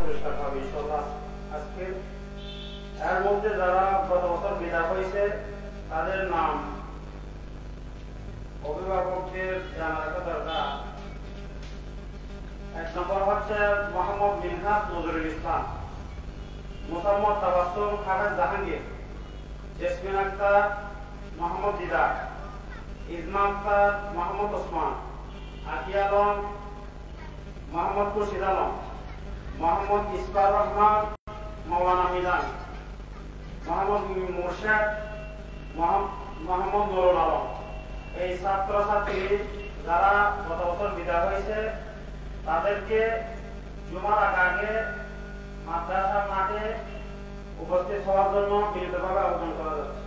পুরস্কার পাবে ইনশাআল্লাহ। আজকে এর মধ্যে যারা গত বছর বিদায় হয়েছে তাদের নাম অভিভাবকদের জানা রাখা দরকার। 1 নম্বর হচ্ছে মোহাম্মদ মিনহাজ নজরুল ইসলাম, মোসাম্মদ তাবাসসুম হাফেজ জাহাঙ্গীর, জেসমিন আক্তার, মোহাম্মদ দিদার, ইজমা আক্তার, মোহাম্মদ ওসমান, আকিয়া আলম, মোহাম্মদ খুরশিদ আলম, মোহাম্মদ ইসফার রহমান, মাওলানা মিজান, মোহাম্মদ মুর্শেদ, মোহাম্মদ নুরুল আলম। এই ছাত্রছাত্রী যারা গত বছর বিদায় হয়েছে তাদেরকে জুমার আগে মাদ্রাসা মাঠে উপস্থিত হওয়ার জন্য বিনীতভাবে আবেদন করা যাচ্ছে।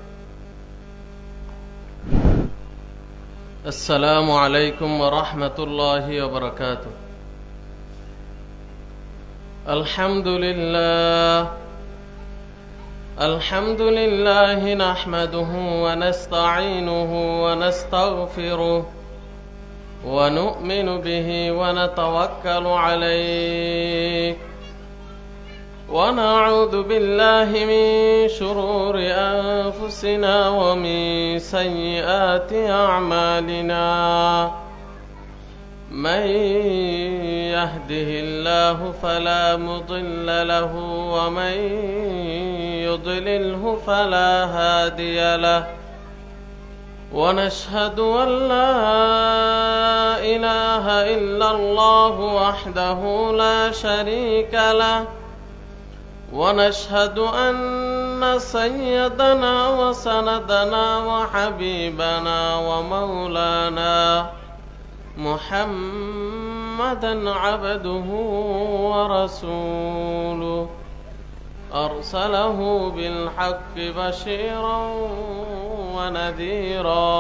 আসসালামু আলাইকুম ওয়া রাহমাতুল্লাহি ওয়া বারাকাতুহু। আলহামদুলিল্লাহ নাহমাদুহু ওয়া নাস্তাঈনুহু ওয়া নাস্তাগফিরুহু ওয়া নু'মিনু বিহি ওয়া নাতাওয়াক্কালু আলাইহি ওয়া না'উযু বিল্লাহি মিন শুরুরি আনফুসিনা ওয়া মিন সাইয়্যাতি আ'মালিনা। من يهده الله فلا مضل له ومن يضلله فلا هادي له ونشهد أن لا إله إلا الله وحده لا شريك له ونشهد أن سيدنا وسندنا وحبيبنا ومولانا محمدا عبده ورسوله أرسله بالحق بشيرا ونذيرا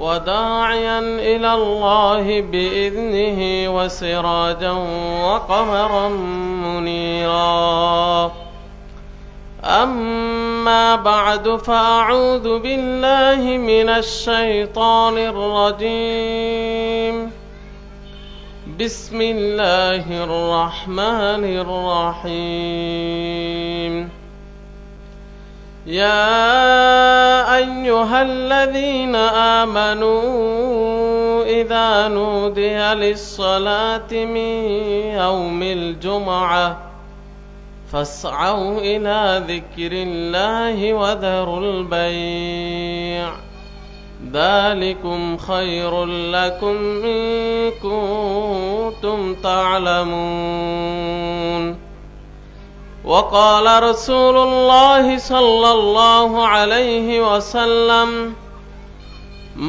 وداعيا إلى الله بإذنه وسراجا وقمرا منيرا. أما بعد فأعوذ بالله من الشيطان الرجيم. بسم الله الرحمن الرحيم. يا أيها الذين آمنوا إذا نودي للصلاة من يوم الجمعة فاسعوا إلى ذكر الله وذروا البيع ذلكم خير لكم إن كنتم تعلمون. وقال رسول الله صلى الله عليه وسلم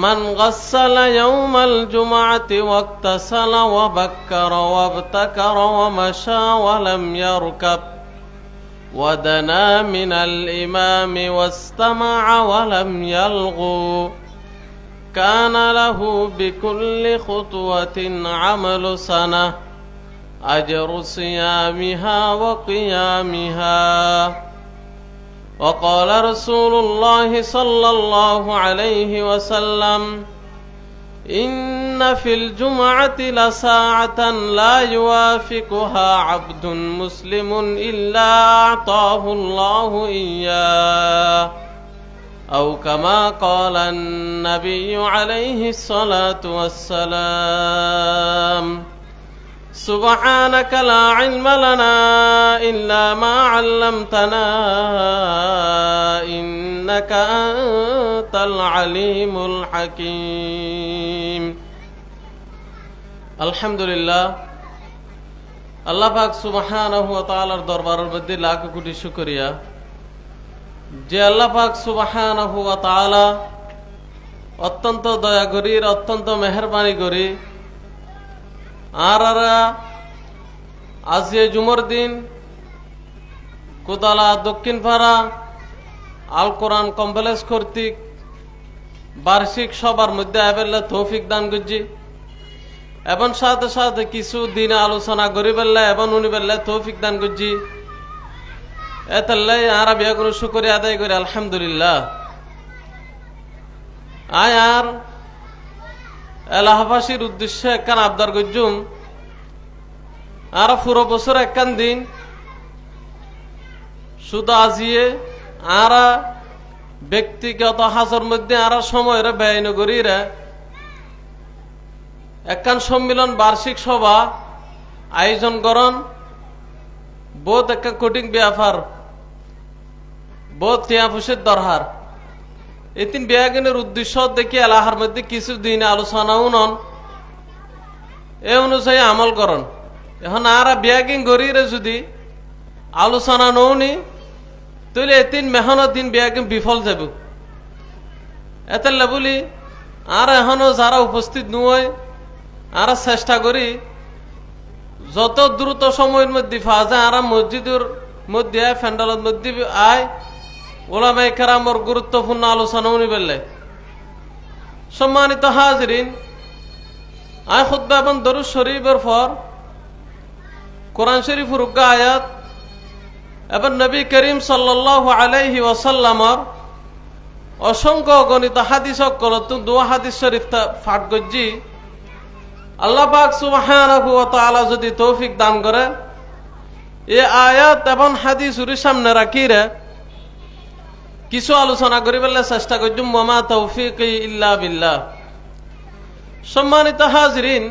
من غسل يوم الجمعة واغتسل وبكر وابتكر ومشى ولم يركب ودنا من الإمام واستمع ولم يلغو كان له بكل خطوة عمل سنة أجر صيامها وقيامها. وقال رسول الله صلى الله عليه وسلم إن في الجمعة لساعة لا يوافقها عبد مسلم إلا أعطاه الله إياه أو كما قال النبي عليه الصلاة والسلام. سبحانك لا علم لنا إلا ما علمتنا إنك أنت العليم الحكيم. الحمد لله আল্লাহ পাক সুবহানাহু ওয়া তাআলার দরবারের মধ্যে লাখ কোটি শুকরিয়া যে আল্লাহ পাক সুবহানাহু ওয়া তাআলা অত্যন্ত দয়া করির অত্যন্ত মেহেরবানি করি আর আজ জুমার দিন কোদালা দক্ষিণপাড়া আল কোরআন কমপ্লেক্স কর্তৃক বার্ষিক সভার মধ্যে আবেল্লা তৌফিক দান করছি এবং সাথে সাথে কিছু দিন আলোচনা করি বেল্লা এবং উনি বেল্লা তৌফিক দান করছি এতাল্লাই আরা বিয়া করে শুকরিয়া আদায় করি আলহামদুলিল্লাহ। আর এলাহাবাসীর উদ্দেশ্যে একখান আবদার করছুম আর পুরো বছর একখান দিন শুধু আজিয়ে আর ব্যক্তিগত হাজর মধ্যে আর সময়ের ব্যয় নগরীরা একখান সম্মিলন বার্ষিক সভা আয়োজন করন বহুত একটা কঠিন ব্যাপার, বহুত টিয়া ফুসের দরকার। এতিন বিয়াগিনের উদ্দেশ্য দেখি এলাহার মধ্যে কিছু দিন আলোচনাও নন, এ অনুযায়ী আমল করন। এখন আর বিয়াগিন গরিরে যদি আলোচনা নৌনি তাহলে এতিন মেহনত দিন বিয়াগিন বিফল যাব। এতে বলি আর এখনো যারা উপস্থিত নয় আর চেষ্টা করি যত দ্রুত সময়ের মধ্যে পাওয়া যায় আর মসজিদের মধ্যে আয় প্যান্ডেলের মধ্যে আয় ওলামায়ে কেরামের গুরুত্বপূর্ণ আলোচনা উনি বললে। সম্মানিত হাজরিন, আয় খুতবা এবং দরুদ শরীফের পর কোরআন শরীফ রুগা আয়াত এবং নবী করিম সাল্লাল্লাহু আলাইহি ওয়াসাল্লামর অসংখ্য গণিত হাদিস কলতুন দোয়া হাদিস শরীফ পাঠ করছি। আল্লাহ পাক সুবহানাহু ওয়া তাআলা যদি তৌফিক দান করে এই আয়াত এবং হাদিসের সামনে রাখি রে কিছু আলোচনা করিবার চেষ্টা করছি। ওয়া তৌফিকি ইল্লা বিল্লাহ। সম্মানিত হাজরিন,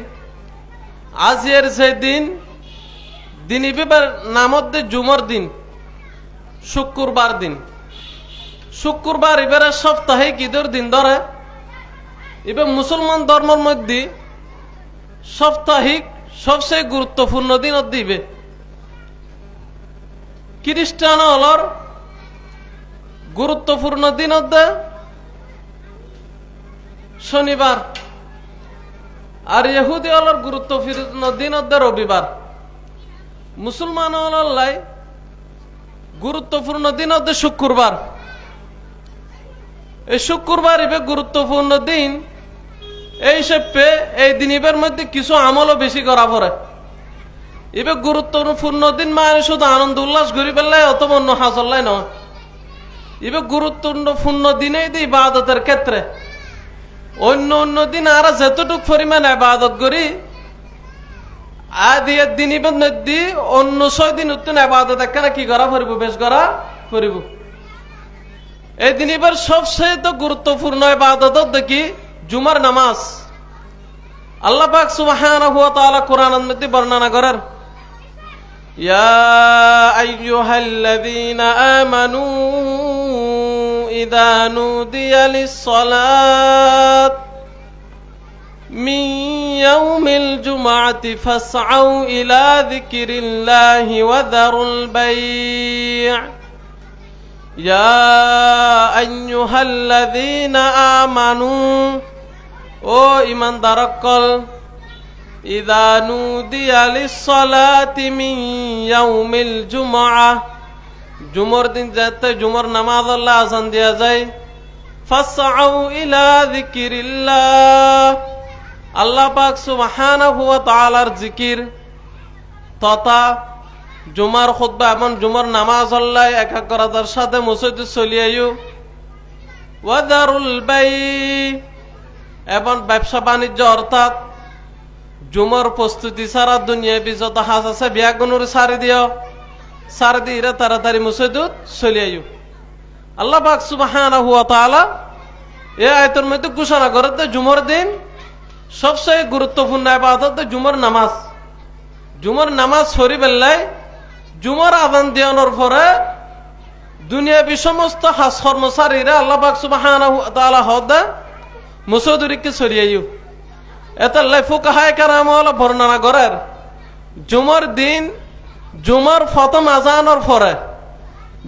আজের যে দিন ইবের নামত জুমর দিন, শুক্রবার দিন। শুক্রবার এবারে সাপ্তাহিক ঈদের দিন ধরে এবার মুসলমান ধর্মের মধ্যে সাপ্তাহিক সবচেয়ে গুরুত্বপূর্ণ দিন দিবে। খ্রিস্টান হলর গুরুত্বপূর্ণ দিন শনিবার, আর ইহুদি হলর গুরুত্বপূর্ণ দিন রবিবার। মুসলমান হলর লাই গুরুত্বপূর্ণ দিন শুক্রবার। এই শুক্রবার ইবে গুরুত্বপূর্ণ দিন, এই হিসেবে এই দিন ইবের মধ্যে কিছু আমলও বেশি করা পড়ে। ইবে গুরুত্বপূর্ণ দিন মানে শুধু আনন্দ উল্লাস করি পেলাই অথবা অন্য হাজল্লাই নয়। ইবে গুরুত্বপূর্ণ দিনেই দিই ইবাদতের ক্ষেত্রে অন্য অন্য দিন আর যতটুক পরিমাণ ইবাদত করি আদি দিন ইবের মধ্যে অন্য 6 দিন উত্তর ইবাদত একখানা কি করা পড়িব, বেশ করা পড়িব। এই দিন এবার সবচেয়ে তো গুরুত্বপূর্ণ ইবাদত দেখি জুমার নামাজ। আল্লাহ পাক সুবহানাহু ওয়া তাআলা কোরআনের মধ্যে বর্ণনা করেন, ইয়া আইয়ুহাল্লাযীনা আমানু ইযা নুদিয়া লিস-সালাত মিন ইয়াউমিল জুমআতি ফাসআউ ইলা যিকরিল্লাহি ওয়া যারুল বাই'। ইয়া আইয়ুহাল্লাযীনা আমানু, ও ঈমানদারসকল, ইযা নুদিয়া লিস-সালাতি মিন ইয়াউমিল জুমআহ, জুমার দিন যাতে জুমার নামাজ আল্লাহ আযান দেয়া যায়, ফাসআউ ইলা যিকরিল্লাহ, আল্লাহ পাক সুবহানাহু ওয়া তাআলার জিকির তথা জুমার খুতবা এবং জুমার নামাজ আল্লাহ একাগ্রতার সাথে মসজিদে চলিয়াইও। ওয়া যারুল বাই', এবং ব্যবসা বাণিজ্য অর্থাৎ জুমার প্রস্তুতি সারা দুনিয়াবি যত হাজ আছে বিয়াগুনুর সারি দিও, সারি দিয়ে তাড়াতাড়ি মসজিদত চলিয়াইও। আল্লাহ পাক সুবহানাহু ওয়া তাআলা এই আয়াতের মধ্যে ঘোষণা করে যে জুমার দিন সবচেয়ে গুরুত্বপূর্ণ ইবাদত জুমার নামাজ। জুমার নামাজ পড়ি বেলায় জুমার আযান দেওয়ানোর পরে দুনিয়াবি সমস্ত হাজ কর্মচারীরা আল্লাহ পাক সুবহানাহু ওয়া তাআলা হদে মসজিদে চলিয়াইও। এত ফুকাহায়ে কেরাম হলো বর্ণনা করেন জুমার দিন জুমার প্রথম আযানের পরে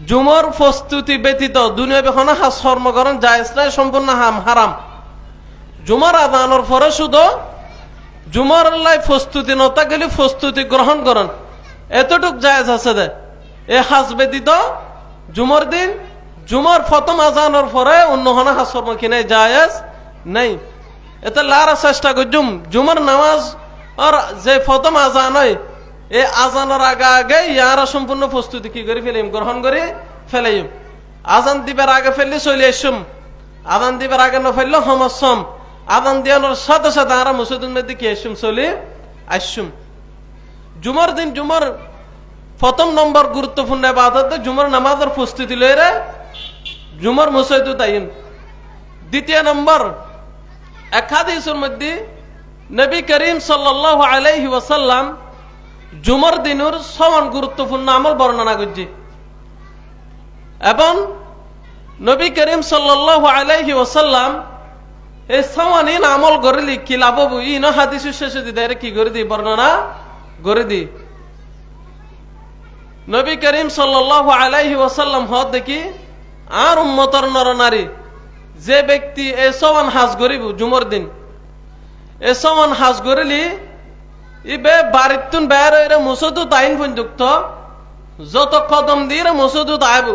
জুমার প্রস্তুতি ব্যতীত দুনিয়াবি কোনো হাজ কর্মকরণ জায়েজ নাই, সম্পূর্ণ হারাম। জুমার আযানের পরে শুধু জুমার লাই প্রস্তুতি নতা গেলে প্রস্তুতি গ্রহণ করেন এতটুক জায়েজ আছে। দে এ হাজ ব্যতীত জুমার দিন জুমার প্রথম আযানের পরে অন্য কোনো হাজ কর্ম কিনে জায়েজ নাই। এতে লারা চেষ্টা করছুম জুমার নামাজ আর যে প্রথম আযান হয় এই আযানের আগে আগে ইয়ারা সম্পূর্ণ প্রস্তুতি কি করে ফেলিম, গ্রহণ করে ফেলাইম। আযান দিবার আগে ফেললে চলে আসুম, আযান দিবার আগে না ফেললে সমস্যম, আযান দেওয়ানোর সাথে সাথে আমরা মসজিদের মধ্যে কি আসুম চলে আসুম। জুমার দিন জুমার প্রথম নম্বর গুরুত্বপূর্ণ ইবাদত জুমার নামাজের প্রস্তুতি লইরে জুমার মসজিদে তাইন। দ্বিতীয় নম্বর এক হাদিসের মধ্যে নবী করিম সাল্লাল্লাহু আলাইহি ওয়াসাল্লাম জুমার দিনের সমান গুরুত্বপূর্ণ আমল বর্ণনা করছে এবং নবী করিম সাল্লাল্লাহু আলাইহি ওয়াসাল্লাম এই সমানিন আমল করিলি কি লাভ হবো ইন হাদিসের শেষে দিদারে কি করে দি বর্ণনা করে দি। নবী করিম সাল্লাল্লাহু আলাইহি ওয়াসাল্লাম হদ দেখি আর উম্মতর নরনারী যে ব্যক্তি এই সমান হাজ করিব জুমার দিন এই সমান হাজ করিলি ইবে বাড়িতুন বের হইরে মসজিদে তাইন পর্যন্ত যত কদম দিয়ে মসজিদে আইব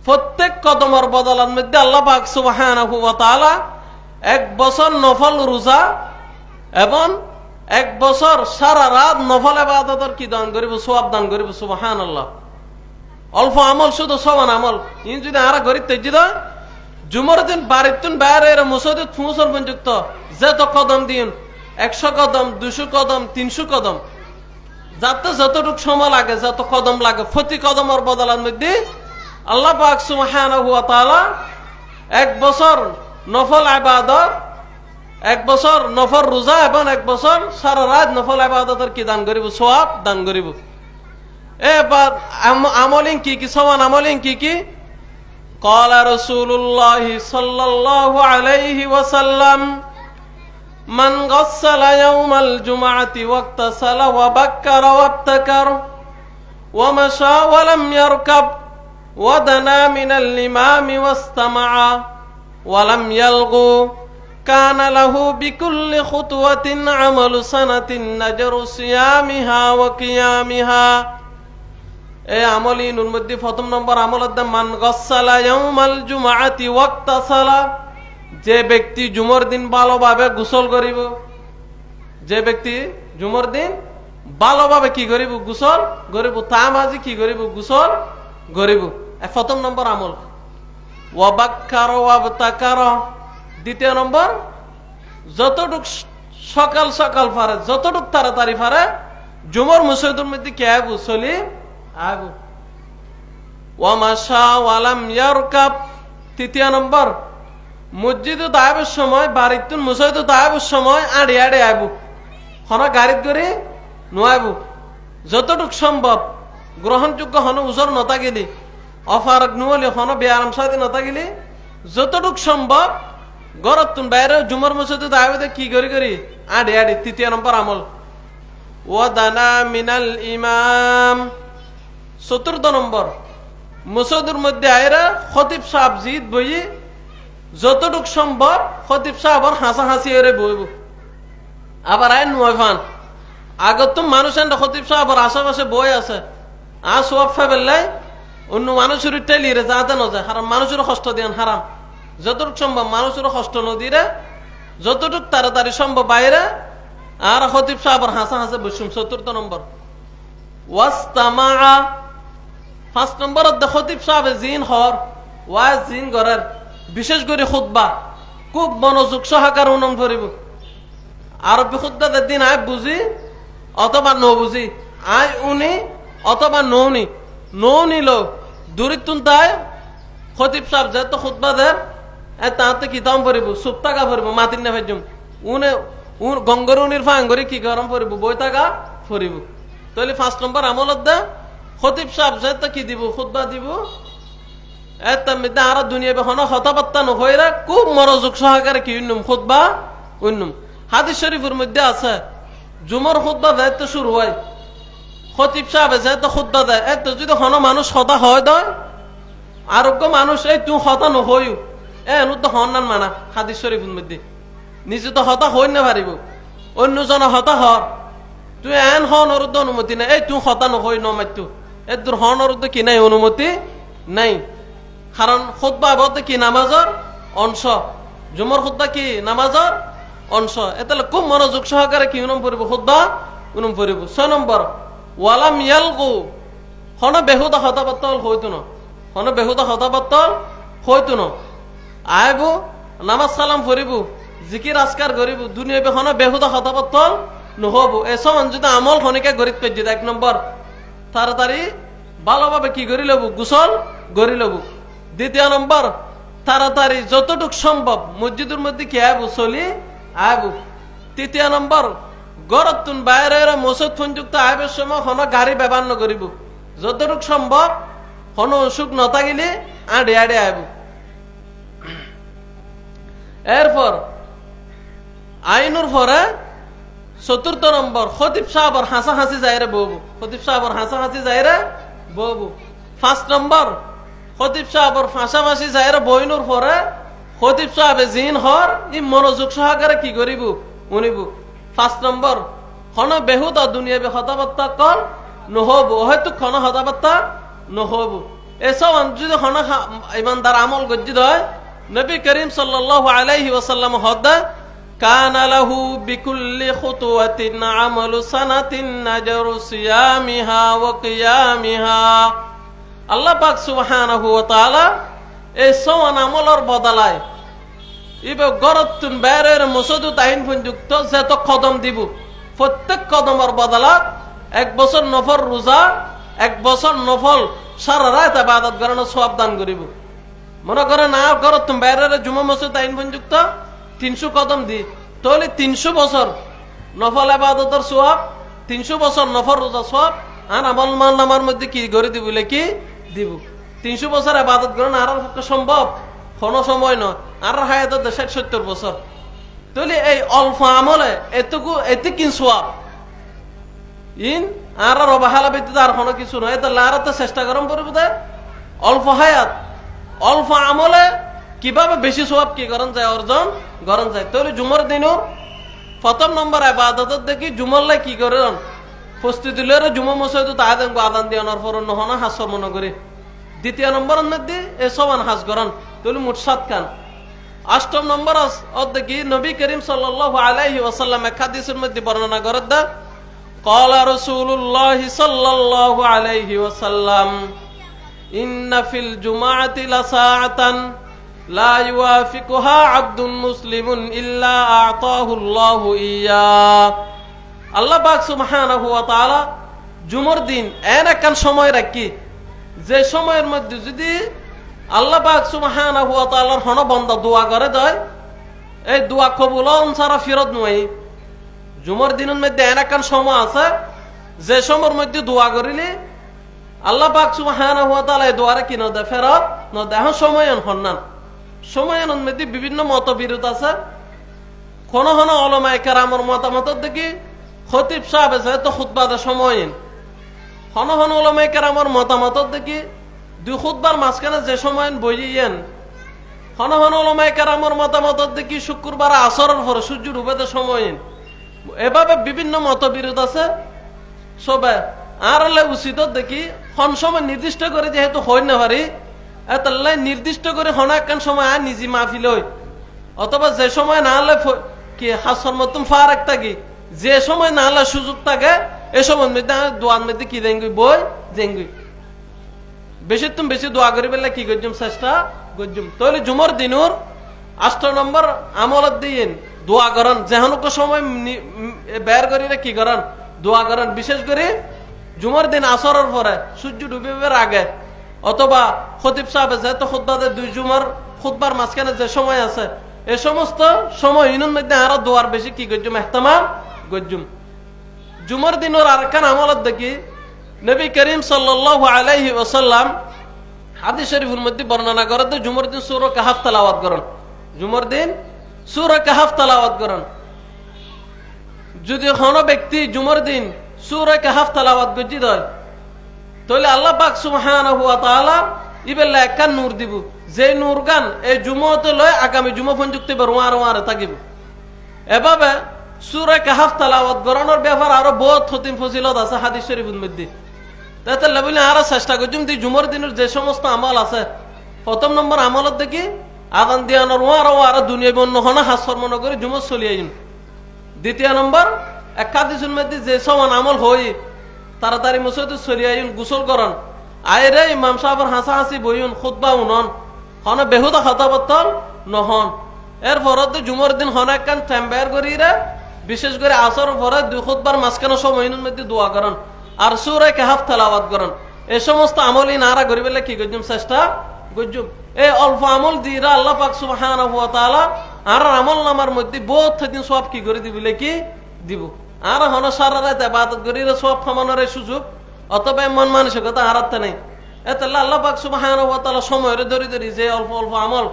প্রত্যেক কদমের বদলার মধ্যে আল্লাহ পাক সুবহানাহু ওয়া তাআলা 1 বছর নফল রোজা এবং 1 বছর সারা রাত নফল ইবাদতের কি দান করিব সওয়াব দান করিব সুবহানাল্লাহ। অল্প আমল শুধু সমান আমল ইন যদি আর গরি তেজিদ জুমার দিন বাড়িতুন বের হইরে মসজিদে পৌঁছার পর্যন্ত যত কদম দিন 100 কদম 200 কদম 300 কদম যাতে যতটুক সময় লাগে যত কদম লাগে প্রতি কদমের বদলার মধ্যে আল্লাহ পাক সুবহানাহু ওয়া তাআলা 1 বছর নফল ইবাদত 1 বছর নফল রোজা এবং 1 বছর সারা রাত নফল ইবাদতের কি দান করিব সওয়াব দান করিব। এবার আমলিন কি সমান আমলিন কি ক্বালা রাসূলুল্লাহ সাল্লাল্লাহু আলাইহি ওয়াসাল্লাম মান গাসসালা ইয়াওমাল জুমআতি ওয়াক্তাসালা ওয়া বাক্কারা ওয়াবতাকার ওয়া মাশা ওয়া লাম ইয়ারকাব ওয়া দানা মিনাল ইমামি ওয়াসতামাআ ওয়া লাম ইয়ালগু কানা লাহু বিকুল্লি খুতওয়াতিন আমালু সানাতিন নাজরু সিয়ামিহা ওয়া কিয়ামিহা। এই আমলিনুর মধ্যে প্রথম নম্বর আমলের দাম মান গাসসালা ইয়াওমাল জুমআতি ওয়াক্তাসালা যে ব্যক্তি জুমার দিন ভালোভাবে গোসল করিব যে ব্যক্তি জুমার দিন ভালোভাবে কি করিব গোসল করিব তা মাঝে কি করিব গোসল করিব প্রথম নম্বর আমল। ওয়া বাক্কারা ওয়া বাতাকারা দ্বিতীয় নম্বর যতটুক সকাল সকাল পারে যতটুক তাড়াতাড়ি পারে জুমার মসজিদের মধ্যে কে আইব চলি আইব। ওয়া মাশা ওয়া লাম ইয়ারকাব তৃতীয় নম্বর মসজিদে আইবার সময় বাড়িতুন মসজিদে আইবার সময় আড়ে আড়ে আইব হন গাড়িত করে নোয়াইব যতটুক সম্ভব গ্রহণযোগ্য হন উজর নতা গেলি অফারক নুয়ালি হন বেআরাম সাথে নতা গেলি যতটুক সম্ভব গরতুন বাইরে জুমার মসজিদে আইবে কি করি আড়ে আড়ে তৃতীয় নম্বর আমল। ওয়া দানা মিনাল ইমাম চতুর্থ নম্বর মসজিদের মধ্যে আইরা খতিব সাহেব জিদ বই যতটুক সম্ভব খতিব সাহেবর হাসাহাসি এরে বইব আবার আইন নয় ফান আগত তো মানুষ খতিব সাহেবর আশেপাশে বই আছে আর সব ফেবেলাই অন্য মানুষের টেলিয়ে যাতে না যায় হারাম মানুষের কষ্ট দিয়ান হারাম যতটুক সম্ভব মানুষের কষ্ট নদীরে যতটুক তাড়াতাড়ি সম্ভব বাইরে আর খতিব সাহেবর হাসা বসুম চতুর্থ নম্বর। ওয়াস্তামা 5 নম্বর খতিব সাহেব জিন হর ওয়াজ জিন গরের বিশেষ করে খুতবা খুব মনোযোগ সহকারে উন্নয়ন করিব আরবি খুতবা দিন আয় বুঝি অথবা ন বুঝি আয় উনি অথবা নৌনি নৌনিল দূরিতুন তাই খতিব সাহেব যেত খুতবা দের তাতে কিতাম পড়িব চুপ টাকা পড়িব মাতির না ফেজম উনে গঙ্গর উনির ফাঙ্গরি কি গরম পড়িব বই টাকা পড়িব তাহলে 5 নম্বর আমলত দে খতিব সাহেব যেত কি দিব খুতবা দিব আর দুনিয়া বেখন কথাবার্তা নহইরা খুব মনোযোগ সহকারে কি উন্নম খুতবা উন্নম। হাদিস শরীফের মধ্যে আছে জুমার খুতবা দায়িত্ব শুরু হয় খতিব সাহেব যেহেতু খুতবা দেয় এত যদি হন মানুষ হতা হয় দয় আরোগ্য মানুষ এই তুই হতা নহইও এনু তো হন নান মানা হাদিস শরীফের মধ্যে নিজে তো হতা হই না পারিব অন্যজন হতা হর তুই এন হন অরুদ্ধ অনুমতি নাই এই তুই হতা নহই নমাইতো এ তোর হন অরুদ্ধ কি নাই অনুমতি নাই কারণ খুতবা বলতে কি নামাজর অংশ জুমার খুতবা কি নামাজর অংশ এতে খুব মনোযোগ সহকারে কি উনম পড়িব খুতবা উনম পড়িব। 6 নম্বর ওয়ালাম ইয়ালগু হন বেহুদা হতাবাত্তল হইতো না হন বেহুদা হতাবাত্তল হইতো না আইব নামাজ সালাম পড়িব জিকির আজকার করিব দুনিয়া হন বেহুদা হতাবাত্তল নহব। এই সমান যদি আমল খনিকে গরিত পেয়ে যেত, 1 নম্বর তাড়াতাড়ি ভালোভাবে কি করি লব, গোসল করি লব। 2 নম্বর তাড়াতাড়ি যতটুক সম্ভব মসজিদের মধ্যে কি আইব, চলি আইব। 3 নম্বর গরত তুন বাইরে মসজিদ সংযুক্ত আইবের সময় হন গাড়ি ব্যবহার নকরিব, যতটুক সম্ভব হন অসুখ নথাকিলে আড়ে আড়ে আইব। এরপর আইনুর পরে 4 নম্বর খতিব সাহেবর হাসা হাসি যাইরে বহবু, খতিব সাহেবর হাসা হাসি যাইরে বহবু। 5 নম্বর খতিব সাহেবর ফাঁসাফাঁসি যাইরে বইনুর পরে খতিব সাহেবে জিন হর ই মনোযোগ সহকারে কি করিব, উনিব। 5 নম্বর হন বেহুদা দুনিয়াবি কথাবার্তা কল নহব, হয়তো খন কথাবার্তা নহব। এসব যদি হন ইমানদার আমল গজ্জিত হয়, নবী করিম সাল্লাল্লাহু আলাইহি ওয়াসাল্লাম হদা কানা লাহু বিকুল্লি খুতুওয়াতিন আমালু সানাতিন নাজরু সিয়ামিহা ওয়া কিয়ামিহা। আল্লাহ পাক সুবহানাহু ওয়া তাআলা এই সমান আমলের বদলায় ইবে গরতুন বাইরের মসজিদ তাহিন পর্যন্ত যত কদম দিব, প্রত্যেক কদমের বদলা 1 বছর নফল রোজা, 1 বছর নফল সারা রাত ইবাদত করার সওয়াব দান করিব। মনে করেন না গরতুন বাইরের জুমা মসজিদ তাহিন পর্যন্ত 300 কদম দি, তাহলে 300 বছর নফল ইবাদতের সওয়াব, 300 বছর নফল রোজা সওয়াব আর আমল নামার মধ্যে কি করে দিব, কি দিব। 300 বছর ইবাদত করেন আর পক্ষে সম্ভব কোনো সময় নয়, আর হায়াত 60-70 বছর। তাহলে এই অল্প আমলে এতে কি সওয়াব ইন আর অবহেলা ব্যতীত আর কোনো কিছু নয়। তাহলে আর তো চেষ্টা করম পড়বে তাই অল্প হায়াত অল্প আমলে কিভাবে বেশি সওয়াব কি করেন যায়, অর্জন করেন যায়। তাহলে জুমার দিনও 1 নম্বর ইবাদতের দেখি জুমাল্লাই কি করেন প্রস্তুতি লয়ে জুমা মসজিদে তাহাদের আদান দিয়ানোর পর নহনা হাসর মনে করে। 2 নম্বর মধ্যে এ সমান হাজ করেন, তাহলে মোট 7 খান। 8 নম্বর দেখি নবী করিম সাল্লাল্লাহু আলাইহি ওয়াসাল্লাম এক হাদিসের মধ্যে বর্ণনা করেন দা ক্বালা রাসূলুল্লাহ সাল্লাল্লাহু আলাইহি ওয়াসাল্লাম ইন্না ফিল জুমআতি লাসাআতান লা ইউয়াফিকুহা আবদুন মুসলিমুন ইল্লা আ'তাহু আল্লাহু ইয়্যা। আল্লাহ পাক সুবহানাহু ওয়া তাআলা জুমার দিন একখান সময় রাখি, যে সময়ের মধ্যে যদি আল্লাহ পাক সুবহানাহু ওয়া তাআলার হন বান্দা দোয়া করে দেয়, এই দোয়া কবুল ছাড়া ফেরত নয়। জুমার দিনের মধ্যে একখান সময় আছে, যে সময়ের মধ্যে দোয়া করিলে আল্লাহ পাক সুবহানাহু ওয়া তাআলা এই দোয়ারে কি নদে, ফেরত নদে। এখন সময়ন হন্নান সময়ের মধ্যে বিভিন্ন মতবিরোধ আছে। কোন কোন উলামায়ে কেরামের মতামত দেখি খতিব সাহেব যেহেতু খুতবা দে সময়ন, কোন কোন উলামায়ে কেরামের মতামত দেখি 2 খুতবার মাঝখানে যে সময় বইয়েন, কোন কোন উলামায়ে কেরামের মতামত দেখি শুক্রবার আসরের পরে সূর্য ডুবে দে সময়ন। এভাবে বিভিন্ন মতবিরোধ আছে সবে। আর উচিত দেখি কোন সময় নির্দিষ্ট করে যেহেতু হয় না পারি, এতাল্লাই নির্দিষ্ট করে হন একখান সময় আর নিজে মাহফিল হই, অথবা যে সময় না হলে কি হাসর মতন ফারাক থাকি, যে সময় না হলে সুযোগ থাকে এ সময় মধ্যে দোয়ার মধ্যে কি দেঙ্গুই বই জেঙ্গুই বেশি তুমি বেশি দোয়া করি পেলে কি করছুম চেষ্টা করছুম। তাহলে জুমার দিনুর 8 নম্বর আমলত দিন দোয়া করেন, যেহেন সময় বের করি কি করেন দোয়া করেন। বিশেষ করে জুমার দিন আসরের পরে সূর্য ডুবিবার আগে, অথবা খতিব সাহেব যেহেতু খুতবাতে 2 জুমার খুতবার মাঝখানে যে সময় আছে, এ সমস্ত সময় ইনুর মধ্যে আরো দোয়ার বেশি কি করছুম ইহতিমাম করছুম। জুমার দিনের আরেকখান আমলত দেখি নবী করিম সাল্লাল্লাহু আলাইহি ওয়াসাল্লাম হাদিস শরীফের মধ্যে বর্ণনা করে তো জুমার দিন সূরা কাহফ তেলাওয়াত করেন, জুমার দিন সূরা কাহফ তেলাওয়াত করেন। যদি কোনো ব্যক্তি জুমার দিন সূরা কাহফ তেলাওয়াত গজি দেয়, তাহলে আল্লাহ পাক সুবহানাহু ওয়া তাআলা ইবেলা একখান নূর দিব, যে নূর গান এই জুমাতে লয় আগামী জুমা পর্যন্ত রোয়ারে থাকিব। এভাবে সূরা কাহফ তেলাওয়াত করানোর ব্যাপার আরো বহুত ফতিম ফজিলত আছে হাদিস শরীফের মধ্যে। তাতে বলে আরো চেষ্টা করছুম যে জুমার দিনের যে সমস্ত আমল আছে, 1 নম্বর আমলত দেখি আদান দিয়ানোর আরো দুনিয়া বন্য হনা হাসর মনে করে জুমা চলি আইন। 2 নম্বর এক হাদিসের মধ্যে যে সমান আমল হই তাড়াতাড়ি মসজিদে চলি আইন, গোসল করেন, আইরে ইমাম সাহেবের হাসা হাসি বইন, খুতবা উনন, হন বেহুদা কথাবার্তা নহন। এরপর জুমার দিন হন একখান টাইম বের করি বিশেষ করে আসর পরে 2 খুতবার মাঝখানে সময়ের মধ্যে দোয়া করেন আর সূরা কাহফ তেলাওয়াত করেন। এই সমস্ত আমল নারা করিবেলে কি গজুম চেষ্টা গজুম। এই অল্প আমল দিরা আল্লাহ পাক সুবহানাহু ওয়া তাআলা আর আমল নামার মধ্যে বহুত দিন সব কি করে দিবিলে কি দিব। আর হন সারা রাত ইবাদত করিলে সব ফামানোর সুযোগ অথবা মন মানসিকতা হারাতে নাই। এতে আল্লাহ পাক সুবহানাহু ওয়া তাআলা সময়ের ধরে ধরে যে অল্প অল্প আমল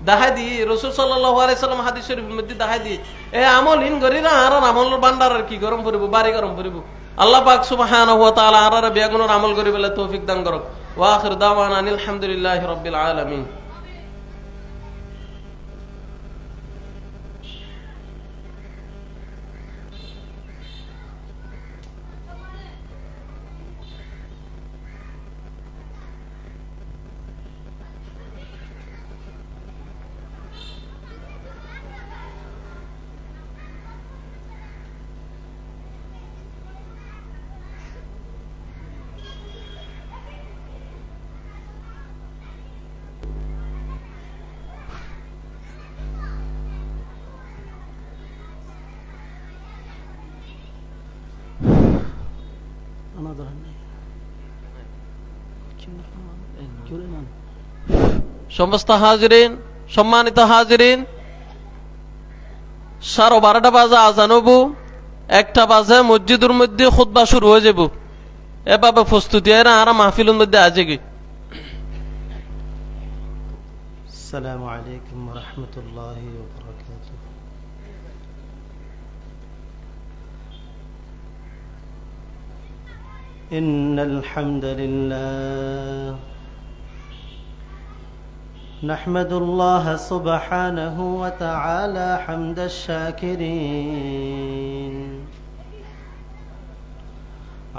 দেখাই দি রাসূল সাল্লাল্লাহু আলাইহি সাল্লাম হাদিস শরীফের মধ্যে দেখাই দি এই আমল ইন করিরা আর আমলের ভান্ডারের কি গরম করিব বাড়ি গরম করিব। আল্লাহ পাক সুবহানাহু ওয়া তাআলা আর বেগুনের আমল করিবেলে তৌফিক দান করুক। ওয়া আখির দাওয়ানা আলহামদুলিল্লাহি রাব্বিল আলামিন। সমস্ত হাজিরিন, সম্মানিত হাজিরিন, 12:30 বাজে আজান হব, 1টা বাজে মসজিদের মধ্যে খুতবা শুরু হয়ে যাব। এভাবে প্রস্তুতি আর মাহফিলের মধ্যে আছে কি। আসসালামু আলাইকুম ওয়া রাহমাতুল্লাহি ওয়া বারাকাতুহু। ইন্নাল হামদুলিল্লাহ নাহমাদুল্লাহ সুবহানাহু ওয়া তাআলা হামদাশ শাকিরিন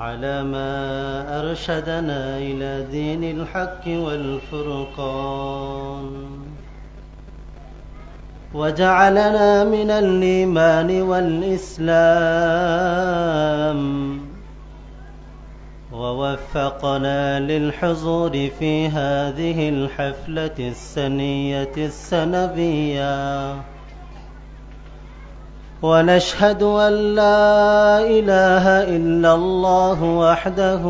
على ما أرشدنا إلى دين الحق والفرقان وجعلنا من الإيمان والإسلام ووفقنا للحضور في هذه الحفلة السنية السنوية ونشهد أن لا إله إلا الله وحده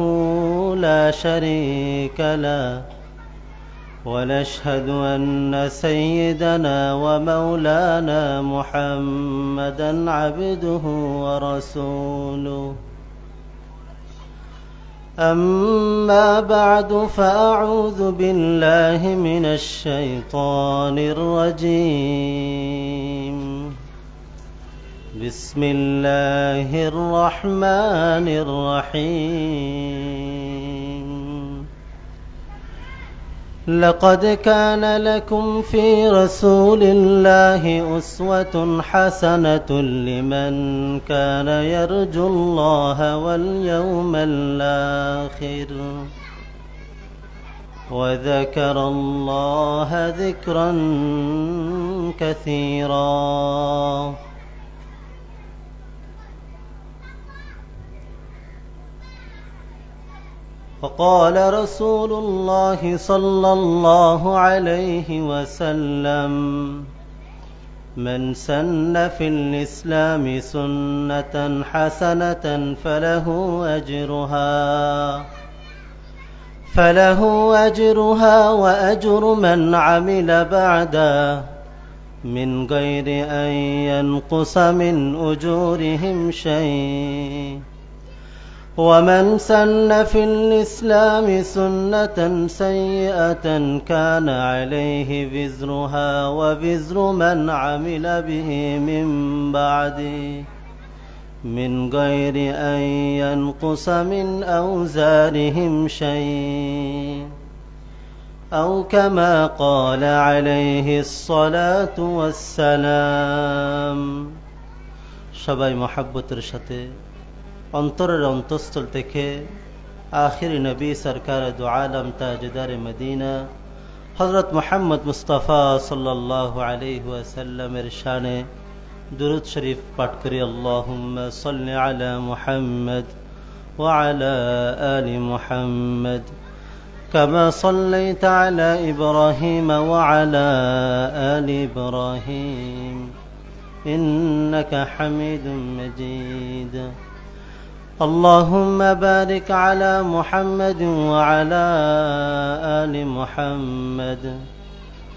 لا شريك له ونشهد أن سيدنا ومولانا محمدا عبده ورسوله أما بعد فأعوذ بالله من الشيطان الرجيم بسم الله الرحمن الرحيم لقد كان لكم في رسول الله أسوة حسنة لمن كان يرجو الله واليوم الآخر وذكر الله ذكرا كثيرا وقال رسول الله صلى الله عليه وسلم من سن في الإسلام سنة حسنة فله أجرها وأجر من عمل بعده من غير أن ينقص من أجورهم شيء ومن سن في الإسلام سنة سيئة كان عليه وزرها ووزر من عمل به من بعده من غير أن ينقص من أوزارهم شيء أو كما قال عليه الصلاة والسلام সবাই মহব্বতের সাথে অন্তরের অন্তঃস্থল থেকে আখির নবী সরকার দু আলম তাজদার মদিনা হযরত মুহাম্মদ মুস্তাফা সাল্লাল্লাহু আলাইহি ওয়াসাল্লামের শানে দুরূদ শরীফ পাঠ করি। আল্লাহুম্মা সাল্লি আলা মুহাম্মদ ওয়া আলা আলি মুহাম্মদ কামা সাল্লাইতা আলা ইব্রাহিম ওয়া আলা আলি ইব্রাহিম إنك حميد مجيد اللهم بارك على محمد وعلى آل محمد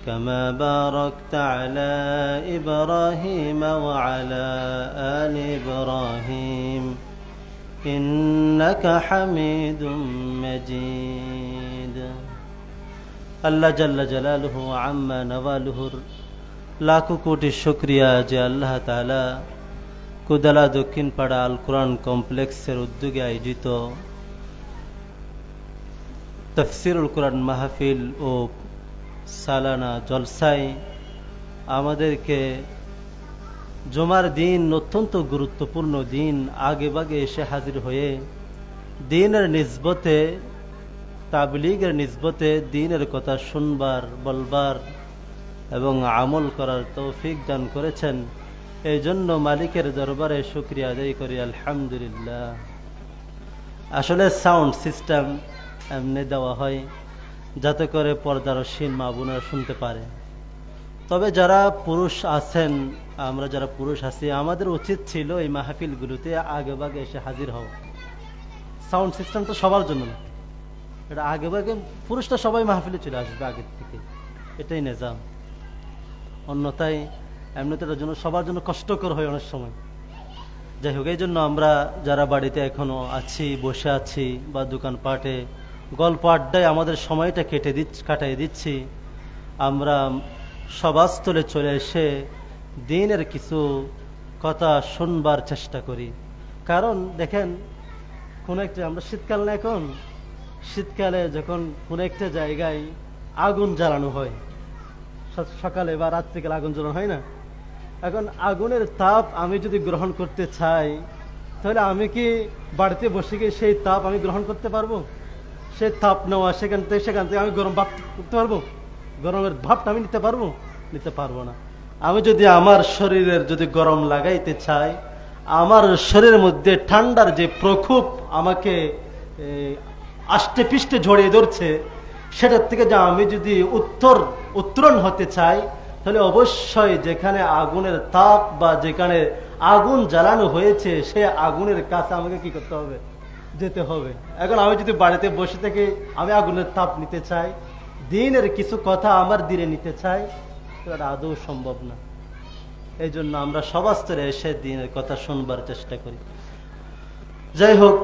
كما باركت على إبراهيم وعلى آل إبراهيم إنك حميد مجيد আল্লাহ জাল্লা জালালুহু আম্মা নওয়ালুহুর লাখো কোটি শুকরিয়া যে আল্লাহ তাআলা কুদালা দক্ষিণ পাড়া আল কোরআন কমপ্লেক্সের উদ্যোগে আয়োজিত তাফসীরুল কোরআন মাহফিল ও সালানা জলসায় আমাদেরকে জুমার দিন অত্যন্ত গুরুত্বপূর্ণ দিন আগে ভাগে এসে হাজির হয়ে দ্বীনের নিসবতে তাবলীগের নিসবতে দ্বীনের কথা শুনবার বলবার এবং আমল করার তৌফিক দান করেছেন এই জন্য মালিকের দরবারে শুকরিয়া আদায় করি আলহামদুলিল্লাহ। আসলে সাউন্ড সিস্টেম এমনি দেওয়া হয় যাতে করে পর্দারশীন মা বোনেরা শুনতে পারে, তবে যারা পুরুষ আছেন আমরা যারা পুরুষ আছি আমাদের উচিত ছিল এই মাহফিলগুলোতে আগে ভাগে এসে হাজির হওয়া। সাউন্ড সিস্টেম তো সবার জন্য না, এটা আগে ভাগে পুরুষরা সবাই মাহফিলে চলে আসবে আগের থেকে, এটাই নিজাম। অন্যথায় এমনিতে এটার জন্য সবার জন্য কষ্টকর হয় অনেক সময়। যাই হোক, এই জন্য আমরা যারা বাড়িতে এখনো আছি বসে আছি বা দোকানপাটে গল্প আড্ডায় আমাদের সময়টা কাটাই দিচ্ছি, আমরা সভাস্থলে চলে এসে দ্বীনের কিছু কথা শুনবার চেষ্টা করি। কারণ দেখেন, কোন একটা আমরা শীতকাল না, এখন শীতকালে যখন কোন একটা জায়গায় আগুন জ্বালানো হয় সকালে বা রাত্রিকালে আগুন জ্বালানো হয় না, এখন আগুনের তাপ আমি যদি গ্রহণ করতে চাই তাহলে আমি কি বাড়িতে বসে গিয়ে সেই তাপ আমি গ্রহণ করতে পারবো? সেই তাপ নেওয়া সেখান থেকে আমি গরম ভাব করতে পারবো? গরমের ভাবটা আমি নিতে পারবো? নিতে পারবো না। আমি যদি আমার শরীরের যদি গরম লাগাইতে চাই, আমার শরীরের মধ্যে ঠান্ডার যে প্রকোপ আমাকে আষ্টে পিষ্টে জড়িয়ে ধরছে, সেটার থেকে যে আমি যদি উত্তরণ হতে চাই তাহলে অবশ্যই যেখানে আগুনের তাপ বা যেখানে আগুন জ্বালানো হয়েছে সে আগুনের কাছে আমাকে কি করতে হবে? যেতে হবে। এখন আমি যদি বাড়িতে বসে থেকে আমি আগুনের তাপ নিতে চাই, দ্বীনের কিছু কথা আমার দিলে নিতে চাই, সেটা আদৌ সম্ভব না। এই জন্য আমরা সবাস্তরে এসে দ্বীনের কথা শুনবার চেষ্টা করি। যাই হোক,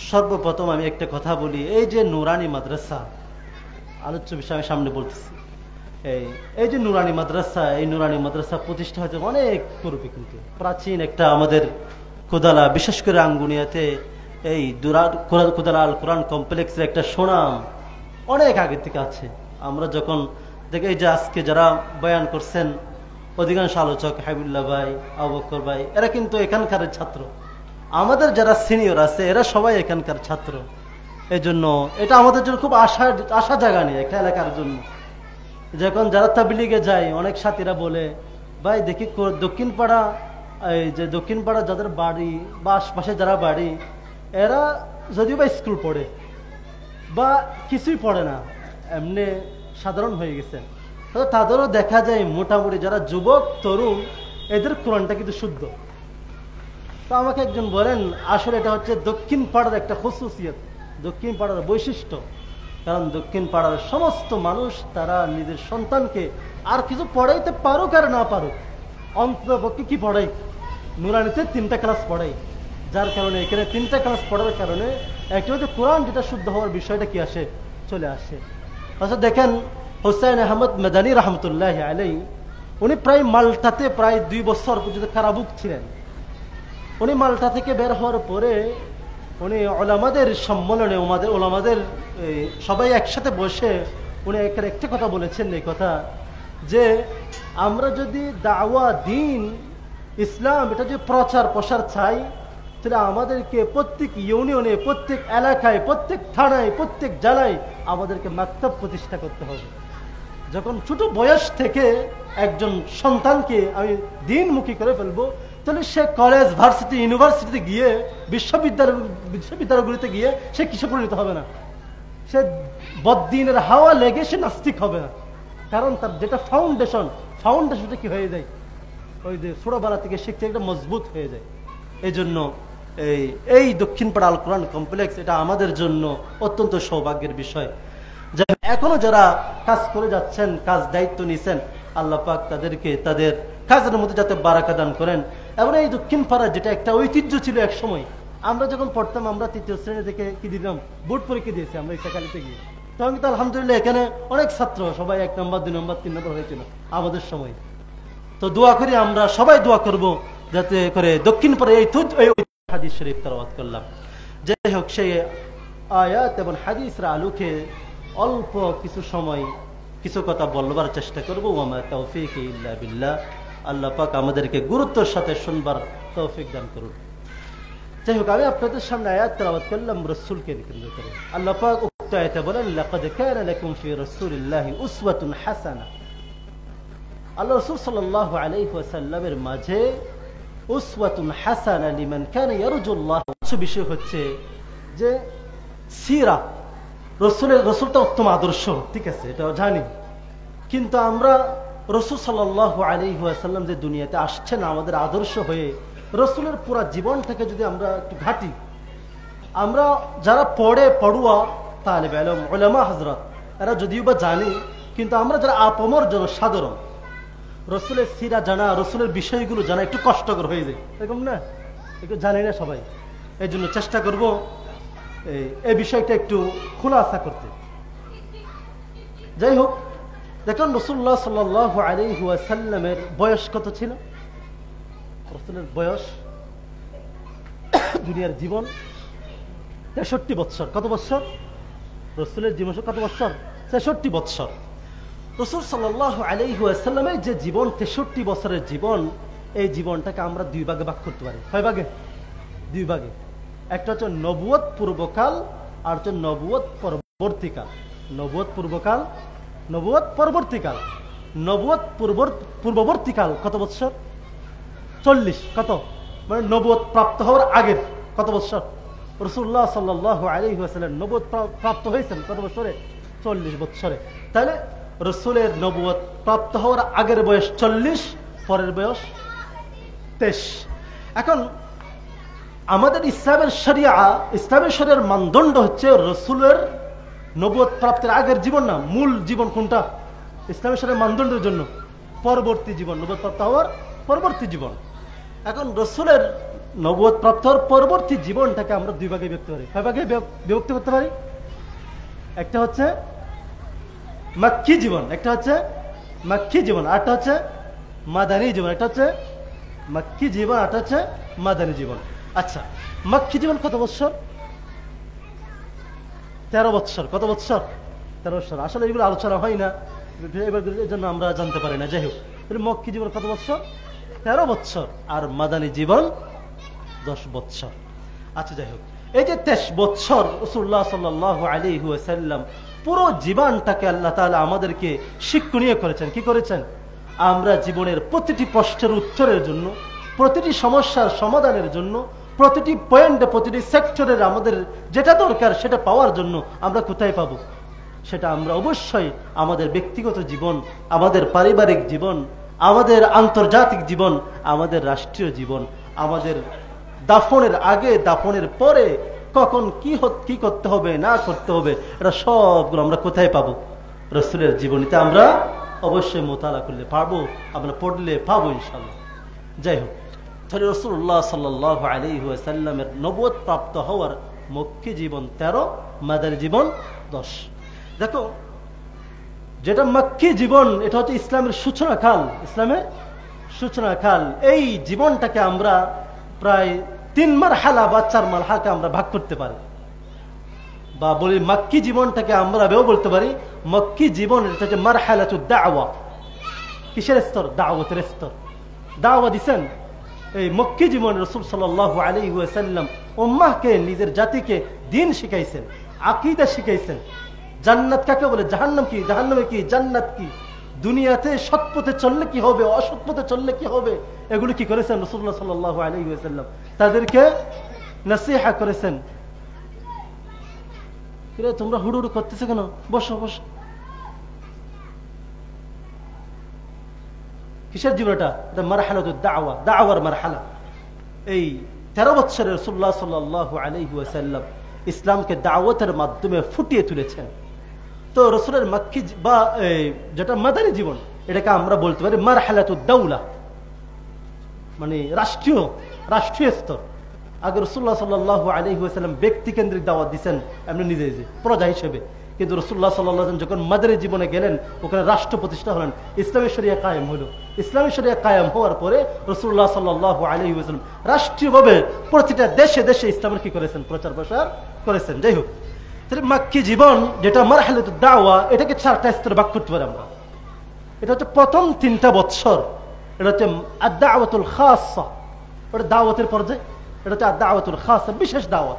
সর্বপ্রথম আমি একটা কথা বলি, এই যে নুরানি মাদ্রাসা আলোচ্য বিষয় আমি সামনে বলতেছি, এই যে নুরানি মাদ্রাসা, এই নুরানি মাদ্রাসা প্রতিষ্ঠা হয়েছে অনেক পূর্বে, কিন্তু প্রাচীন একটা আমাদের কোদালা, বিশেষ করে আঙ্গুনিয়াতে এই কোদালা আল কোরআন কমপ্লেক্সের একটা সুনাম অনেক আগে থেকে আছে। আমরা যখন দেখি যে আজকে যারা বয়ান করছেন অধিকাংশ আলোচক হাবিবুল্লাহ ভাই, আবু বকর ভাই, এরা কিন্তু এখানকার ছাত্র। আমাদের যারা সিনিয়র আছে এরা সবাই এখানকার ছাত্র। এই জন্য এটা আমাদের জন্য খুব আশা জায়গা নেই একটা এলাকার জন্য। যখন যারা তাবলীগে যায় অনেক সাথীরা বলে, ভাই দেখি দক্ষিণ পাড়া, এই যে দক্ষিণ পাড়া যাদের বাড়ি বা আশপাশে যারা বাড়ি, এরা যদিও বা স্কুল পড়ে বা কিছুই পড়ে না, এমনি সাধারণ হয়ে গেছে, তাদেরও দেখা যায় মোটামুটি যারা যুবক তরুণ এদের কোরআনটা কিন্তু শুদ্ধ। তো আমাকে একজন বলেন, আসলে এটা হচ্ছে দক্ষিণ পাড়ার একটা খুসুসিয়ত, দক্ষিণ পাড়ার বৈশিষ্ট্য। কারণ দক্ষিণ পাড়ার সমস্ত মানুষ তারা নিজের সন্তানকে আর কিছু পড়াইতে পারুক আর না পারুক, অন্ততপক্ষে কি পড়াই, নুরানিতে 3টা ক্লাস পড়াই। যার কারণে এখানে 3টা ক্লাস পড়ার কারণে একটা হচ্ছে কোরআন যেটা শুদ্ধ হওয়ার বিষয়টা কি আসে, চলে আসে। আচ্ছা দেখেন, হুসাইন আহমদ মাদানী রহমতুল্লাহ আলাইহি, উনি প্রায় মাল্টাতে প্রায় 2 বছর পর্যন্ত কারাভুক ছিলেন। উনি মাল্টা থেকে বের হওয়ার পরে উনি ওলামাদের সম্মেলনে ওলামাদের সবাই একসাথে বসে উনি একটা কথা বলেছেন, এই কথা যে আমরা যদি দাওয়া দ্বীন ইসলাম এটা যে প্রচার প্রসার চাই, তাহলে আমাদেরকে প্রত্যেক ইউনিয়নে, প্রত্যেক এলাকায়, প্রত্যেক থানায়, প্রত্যেক জেলায় আমাদেরকে মাকতাব প্রতিষ্ঠা করতে হবে। যখন ছোট বয়স থেকে একজন সন্তানকে আমি দ্বীনমুখী করে ফেলবো, তাহলে সে কলেজ, ভার্সিটি, ইউনিভার্সিটিতে গিয়ে, বিশ্ববিদ্যালয়গুলিতে গিয়ে সে কিসে পরিণত হবে না, সে বদ্দীনের হাওয়া লেগে সে নাস্তিক হবে না। কারণ তার যেটা ফাউন্ডেশনটা কি হয়ে যায়, ওই যে ছোটবেলা থেকে শিখতে একটা মজবুত হয়ে যায়। এই জন্য এই দক্ষিণ পাড়া আল কোরআন কমপ্লেক্স এটা আমাদের জন্য অত্যন্ত সৌভাগ্যের বিষয়। এখনো যারা কাজ করে যাচ্ছেন, কাজ দায়িত্ব নিছেন, আল্লাহ পাক তাদেরকে তাদের কাজের মধ্যে যাতে বারাকা দান করেন। এবং এই দক্ষিণ পাড়া যেটা একটা ঐতিহ্য ছিল এক সময়, আমরা যখন পড়তাম আমরা 3য় শ্রেণী থেকে কি দিতাম, বোর্ড পরীক্ষা দিয়েছি আমরা ইসাখালীতে গিয়ে। তখন কিন্তু আলহামদুলিল্লাহ এখানে অনেক ছাত্র সবাই 1 নম্বর 2 নম্বর 3 নম্বর হয়েছিল আমাদের সময়। তো দোয়া করি, আমরা সবাই দোয়া করব যাতে করে দক্ষিণ পাড়া এই হাদিস শরীফ তেলাওয়াত করলাম। যাই হোক, সেই আয়াত এবং হাদিসের আলোকে অল্প কিছু সময় কিছু কথা বলবার চেষ্টা করবো। ওয়া তৌফিক ইল্লা বিল্লাহ। আল্লাহ পাক আমাদেরকে গুরুত্বের সাথে শুনবার তৌফিক দান করুন। যাই হোক, আমি আপনাদের সামনে আয়াত তেলাওয়াত করলাম রাসূলকে কেন্দ্র করে। আল্লাহ পাক উক্ত আয়াতে বলেন, লাকাদ কানা লাকুম ফি রাসূলিল্লাহি উসওয়াতুন হাসানাহ। আল্লাহ রাসূল সাল্লাল্লাহু আলাইহি ওয়াসাল্লামের মাঝে উসওয়াতুন হাসানাহ লিমান কানা ইয়ারজুল্লাহ। বিষয় হচ্ছে যে সিরা রসুলটা উত্তম আদর্শ, ঠিক আছে, এটা জানি। কিন্তু আমরা রসুল সাল্লাল্লাহু আলাইহি ওয়াসাল্লাম যে দুনিয়াতে আসছেন আমাদের আদর্শ হয়ে, রসুলের পুরা জীবনটাকে যদি আমরা একটু ঘাটি, আমরা যারা পড়ুয়া তালেব ইলম উলামা হযরত এরা যদিও বা জানি, কিন্তু আমরা যারা আপমর জনসাধারণ রসুলের সিরা জানা, রসুলের বিষয়গুলো জানা একটু কষ্টকর হয়ে যায়, এরকম না? একটু জানি না সবাই। এই জন্য চেষ্টা করব এই বিষয়টা একটু খোলাসা করতে। যাই হোক, দেখুন রাসূলুল্লাহ সাল্লাল্লাহু আলাইহি ওয়াসাল্লামের বয়স কত ছিল? রাসূলের বয়স, দুনিয়ার জীবন 63 বৎসর। কত বৎসর? রাসূলের জীবন কত বৎসর? 63 বৎসর। রাসূল সাল্লাল্লাহু আলাইহি ওয়াসাল্লামের যে জীবন 63 বছরের জীবন, এই জীবনটাকে আমরা 2 ভাগে ভাগ করতে পারি। কয় ভাগে? 2 ভাগে। একটা হচ্ছে নবুয়ত পূর্বকাল, আর হচ্ছে নবুয়ত পরবর্তীকাল। নবুয়ত পূর্বকাল, নবুয়ত পরবর্তীকাল। নবুয়ত পূর্ববর্তীকাল কত বৎসর? 40। কত? মানে নবুয়ত প্রাপ্ত হওয়ার আগের কত বৎসর? রাসূলুল্লাহ সাল্লাল্লাহু আলাইহি ওয়াসাল্লাম নবুয়ত প্রাপ্ত হয়েছেন কত বছরে? 40 বৎসরে। তাহলে রাসূলের নবুয়ত প্রাপ্ত হওয়ার আগের বয়স 40, পরের বয়স 23। এখন আমাদের ইসলামের শরিয়ার মানদণ্ড হচ্ছে রাসূলের নবুয়ত প্রাপ্তির আগের জীবন না, মূল জীবন কোনটা ইসলামের শরিয়ার মানদণ্ডের জন্য? পরবর্তী জীবন, নবুয়ত প্রাপ্ত হওয়ার পরবর্তী জীবন। এখন রাসূলের নবুয়ত প্রাপ্ত হওয়ার পরবর্তী জীবনটাকে আমরা 2 ভাগে বিভক্ত করি। কয় ভাগে বিভক্ত করতে পারি? একটা হচ্ছে মক্কি জীবন, একটা হচ্ছে মক্কি জীবন, আরটা হচ্ছে মাদানী জীবন। একটা হচ্ছে মক্কি জীবন, আরটা হচ্ছে মাদানী জীবন। আচ্ছা, মক্কি জীবন কত বৎসর? 13 বৎসর। কত বৎসর? 13 বৎসর। আসলে এগুলো আলোচনা হয় না, এর জন্য আমরা জানতে পারি না। যাই হোক, মক্কি জীবন কত বৎসর? 13 বৎসর। আর মাদানী জীবন 10 বৎসর। আচ্ছা, যাই হোক, এই যে 23 বৎসর রাসূলুল্লাহ সাল্লাল্লাহু আলাইহি ওয়াসাল্লাম পুরো জীবনটাকে আল্লাহ তাআলা আমাদেরকে শিক্ষণীয় করেছেন। কি করেছেন? আমরা জীবনের প্রতিটি প্রশ্নের উত্তরের জন্য, প্রতিটি সমস্যার সমাধানের জন্য, প্রতিটি পয়েন্টে, প্রতিটি সেক্টরের আমাদের যেটা দরকার সেটা পাওয়ার জন্য আমরা কোথায় পাবো? সেটা আমরা অবশ্যই আমাদের ব্যক্তিগত জীবন, আমাদের পারিবারিক জীবন, আমাদের আন্তর্জাতিক জীবন, আমাদের রাষ্ট্রীয় জীবন, আমাদের দাফনের আগে, দাফনের পরে, কখন কি করতে হবে না করতে হবে, এটা সবগুলো আমরা কোথায় পাবো? রাসূলের জীবনীতে আমরা অবশ্যই মোতালা করলে পাবো, আমরা পড়লে পাবো ইনশাআল্লাহ। যাই হোক, তাহলে রাসূলুল্লাহ সাল্লাল্লাহু আলাইহি ওয়াসাল্লামের নবুয়ত প্রাপ্ত হওয়ার মক্কি জীবন 13, মাদানী জীবন 10। দেখো, যেটা মক্কি জীবন এটা হচ্ছে ইসলামের সূচনা কাল, ইসলামের সূচনা কাল। এই জীবনটাকে আমরা প্রায় 3 মারহালা বা 4 মারহালাকে আমরা ভাগ করতে পারি, বা বলি মক্কি জীবনটাকে আমরা বলতে পারি মক্কি জীবন এটা হচ্ছে মারহালাতুদ দাওয়া। কিসের স্তর? দাওয়াতের স্তর। দাওয়া দিছেন এই মক্কি জীবন। রাসূল সাল্লাল্লাহু আলাইহি ওয়াসাল্লাম উম্মাহকে, নিজের জাতিকে দ্বীন শিখাইছেন, আকীদা শিখাইছেন। জান্নাত কাকে বলে, জাহান্নাম কি, জাহান্নামে কি, জান্নাত কি, দুনিয়াতে সৎ পথে চললে কি হবে, অসৎ পথে চললে কি হবে, এগুলো কি করেছেন রাসূলুল্লাহ সাল্লাল্লাহু আলাইহি ওয়াসাল্লাম? তাদেরকে নসিহা করেছেন। তোমরা হুড়ুড়ু করতেছে কেন? বসো বসো। কিসের জীবন? এটা মারহালাতুদ দাওয়া, দাওয়ার মারহালা। এই 13 বছরে রাসূলুল্লাহ সাল্লাল্লাহু আলাইহি ওয়াসাল্লাম ইসলামকে দাওয়াতের মাধ্যমে ফুটিয়ে তুলেছেন। তো রাসূলের মক্কি বা যেটা মাদানী জীবন, এটাকে আমরা বলতে পারি মারহালাতুদ দাওলা, মানে রাষ্ট্রীয় স্তর। আগে রাসূলুল্লাহ সাল্লাল্লাহু আলাইহি ওয়াসাল্লাম ব্যক্তি কেন্দ্রিক দাওয়াত দিয়েছেন, এমনি নিজে প্রজা হিসেবে। কিন্তু রাসূলুল্লাহ সাল্লাল্লাহু আলাইহি ওয়াসাল্লাম যখন মাদানী জীবনে গেলেন, ওখানে রাষ্ট্র প্রতিষ্ঠা হলেন, ইসলামী শরিয়া কায়েম হলো। ইসলামী শরিয়া কায়েম হওয়ার পরে রাসূলুল্লাহ সাল্লাল্লাহু আলাইহি ওয়াসাল্লাম রাষ্ট্রীয়ভাবে প্রতিটা দেশে দেশে ইসলামের কি করেছেন? প্রচার প্রসার করেছেন। যাই হোক, তাহলে মক্কি জীবন যেটা মারহালাতুদ দাওয়া, এটাকে 4টা স্তরে ভাগ করতে পারি আমরা। এটা হচ্ছে প্রথম 3টা বছর, এটা হচ্ছে আদ-দাওয়াতুল খাসা, ওটা দাওয়াতের পর্যায়ে। এটা হচ্ছে আদ-দাওয়াতুল খাসা, বিশেষ দাওয়াত।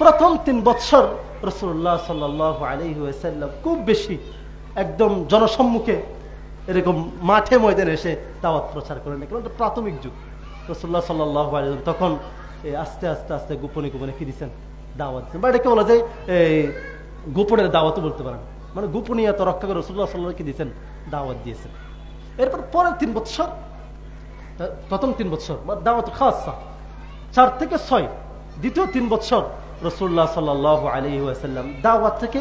প্রথম 3 বছর রাসূলুল্লাহ সাল্লাল্লাহু আলাইহি ওয়াসাল্লাম খুব বেশি একদম জনসম্মুখে এরকম মাঠে ময়দানে এসে দাওয়াত প্রচার করেন, কারণ এটা প্রাথমিক যুগ। রাসূলুল্লাহ সাল্লাল্লাহু আলাইহি ওয়াসাল্লাম তখন আস্তে আস্তে আস্তে গোপনে গোপনে কি দিচ্ছেন? দাওয়াত দিচ্ছেন। বা এটাকে বলা যায় গোপনের দাওয়াতও বলতে পারেন, মানে গোপনীয়তা রক্ষা করে রাসূলুল্লাহ সাল্লাল্লাহু আলাইহি ওয়াসাল্লাম কি দিয়েছেন? দাওয়াত দিয়েছেন। এরপর পরের 3 বছর, প্রথম 3 বছর দাওয়াতুল খাসা, 4 থেকে 6, দ্বিতীয় 3 বছর রাসূলুল্লাহ সাল্লাল্লাহু আলাইহি ওয়াসাল্লাম দাওয়াত থেকে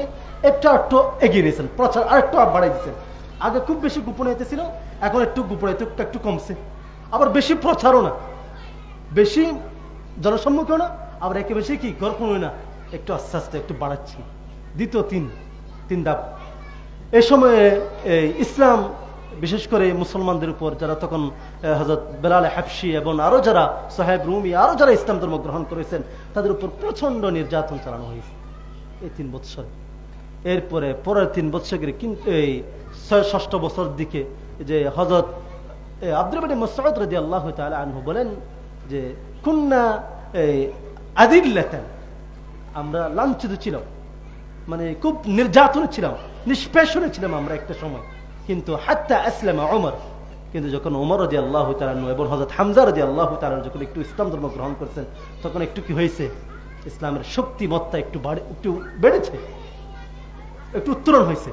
একটু এগিয়ে নিয়েছেন, প্রচার আরেকটু বাড়াই দিয়েছেন। আগে খুব বেশি গোপনীয়তা ছিল, এখন একটু গোপনীয়তা একটু কমছে। আবার বেশি প্রচারও না, বেশি জনসম্মুখও না, আবার একে বেশি কি গর্বও না, একটু আস্তে আস্তে একটু বাড়াচ্ছি। দ্বিতীয় 3 ধাপ। এই সময়ে ইসলাম বিশেষ করে মুসলমানদের উপর, যারা তখন হযরত বেলাল হাবশী এবং আরো যারা সাহেব রুমি, আরো যারা ইসলাম ধর্ম গ্রহণ করেছেন, তাদের উপর প্রচন্ড নির্যাতন চালানো হয়েছে এই 3 বছর। এরপরে পরের 3 বছরের কিন্তু এই 6ষ্ঠ বছর দিকে যে হযরত আব্দুল্লাহ ইবনে মাসউদ রাদিয়াল্লাহু তাআলা আনহু বলেন যে কুন্না আদিল্লাতান, আমরা লাঞ্ছিত ছিলাম, মানে খুব নির্যাতনে ছিলাম, নিষ্পেষণে ছিলাম আমরা একটা সময়। কিন্তু হাত্তা আসলামা ওমর, কিন্তু যখন ওমর রাদিয়াল্লাহু তাআলা এবং হযরত হামজা রাদিয়াল্লাহু তাআলা যখন একটু ইসলাম ধর্ম গ্রহণ করেছেন, তখন একটু কি হয়েছে? ইসলামের শক্তিমত্তা একটু বেড়েছে, একটু উত্তরণ হয়েছে।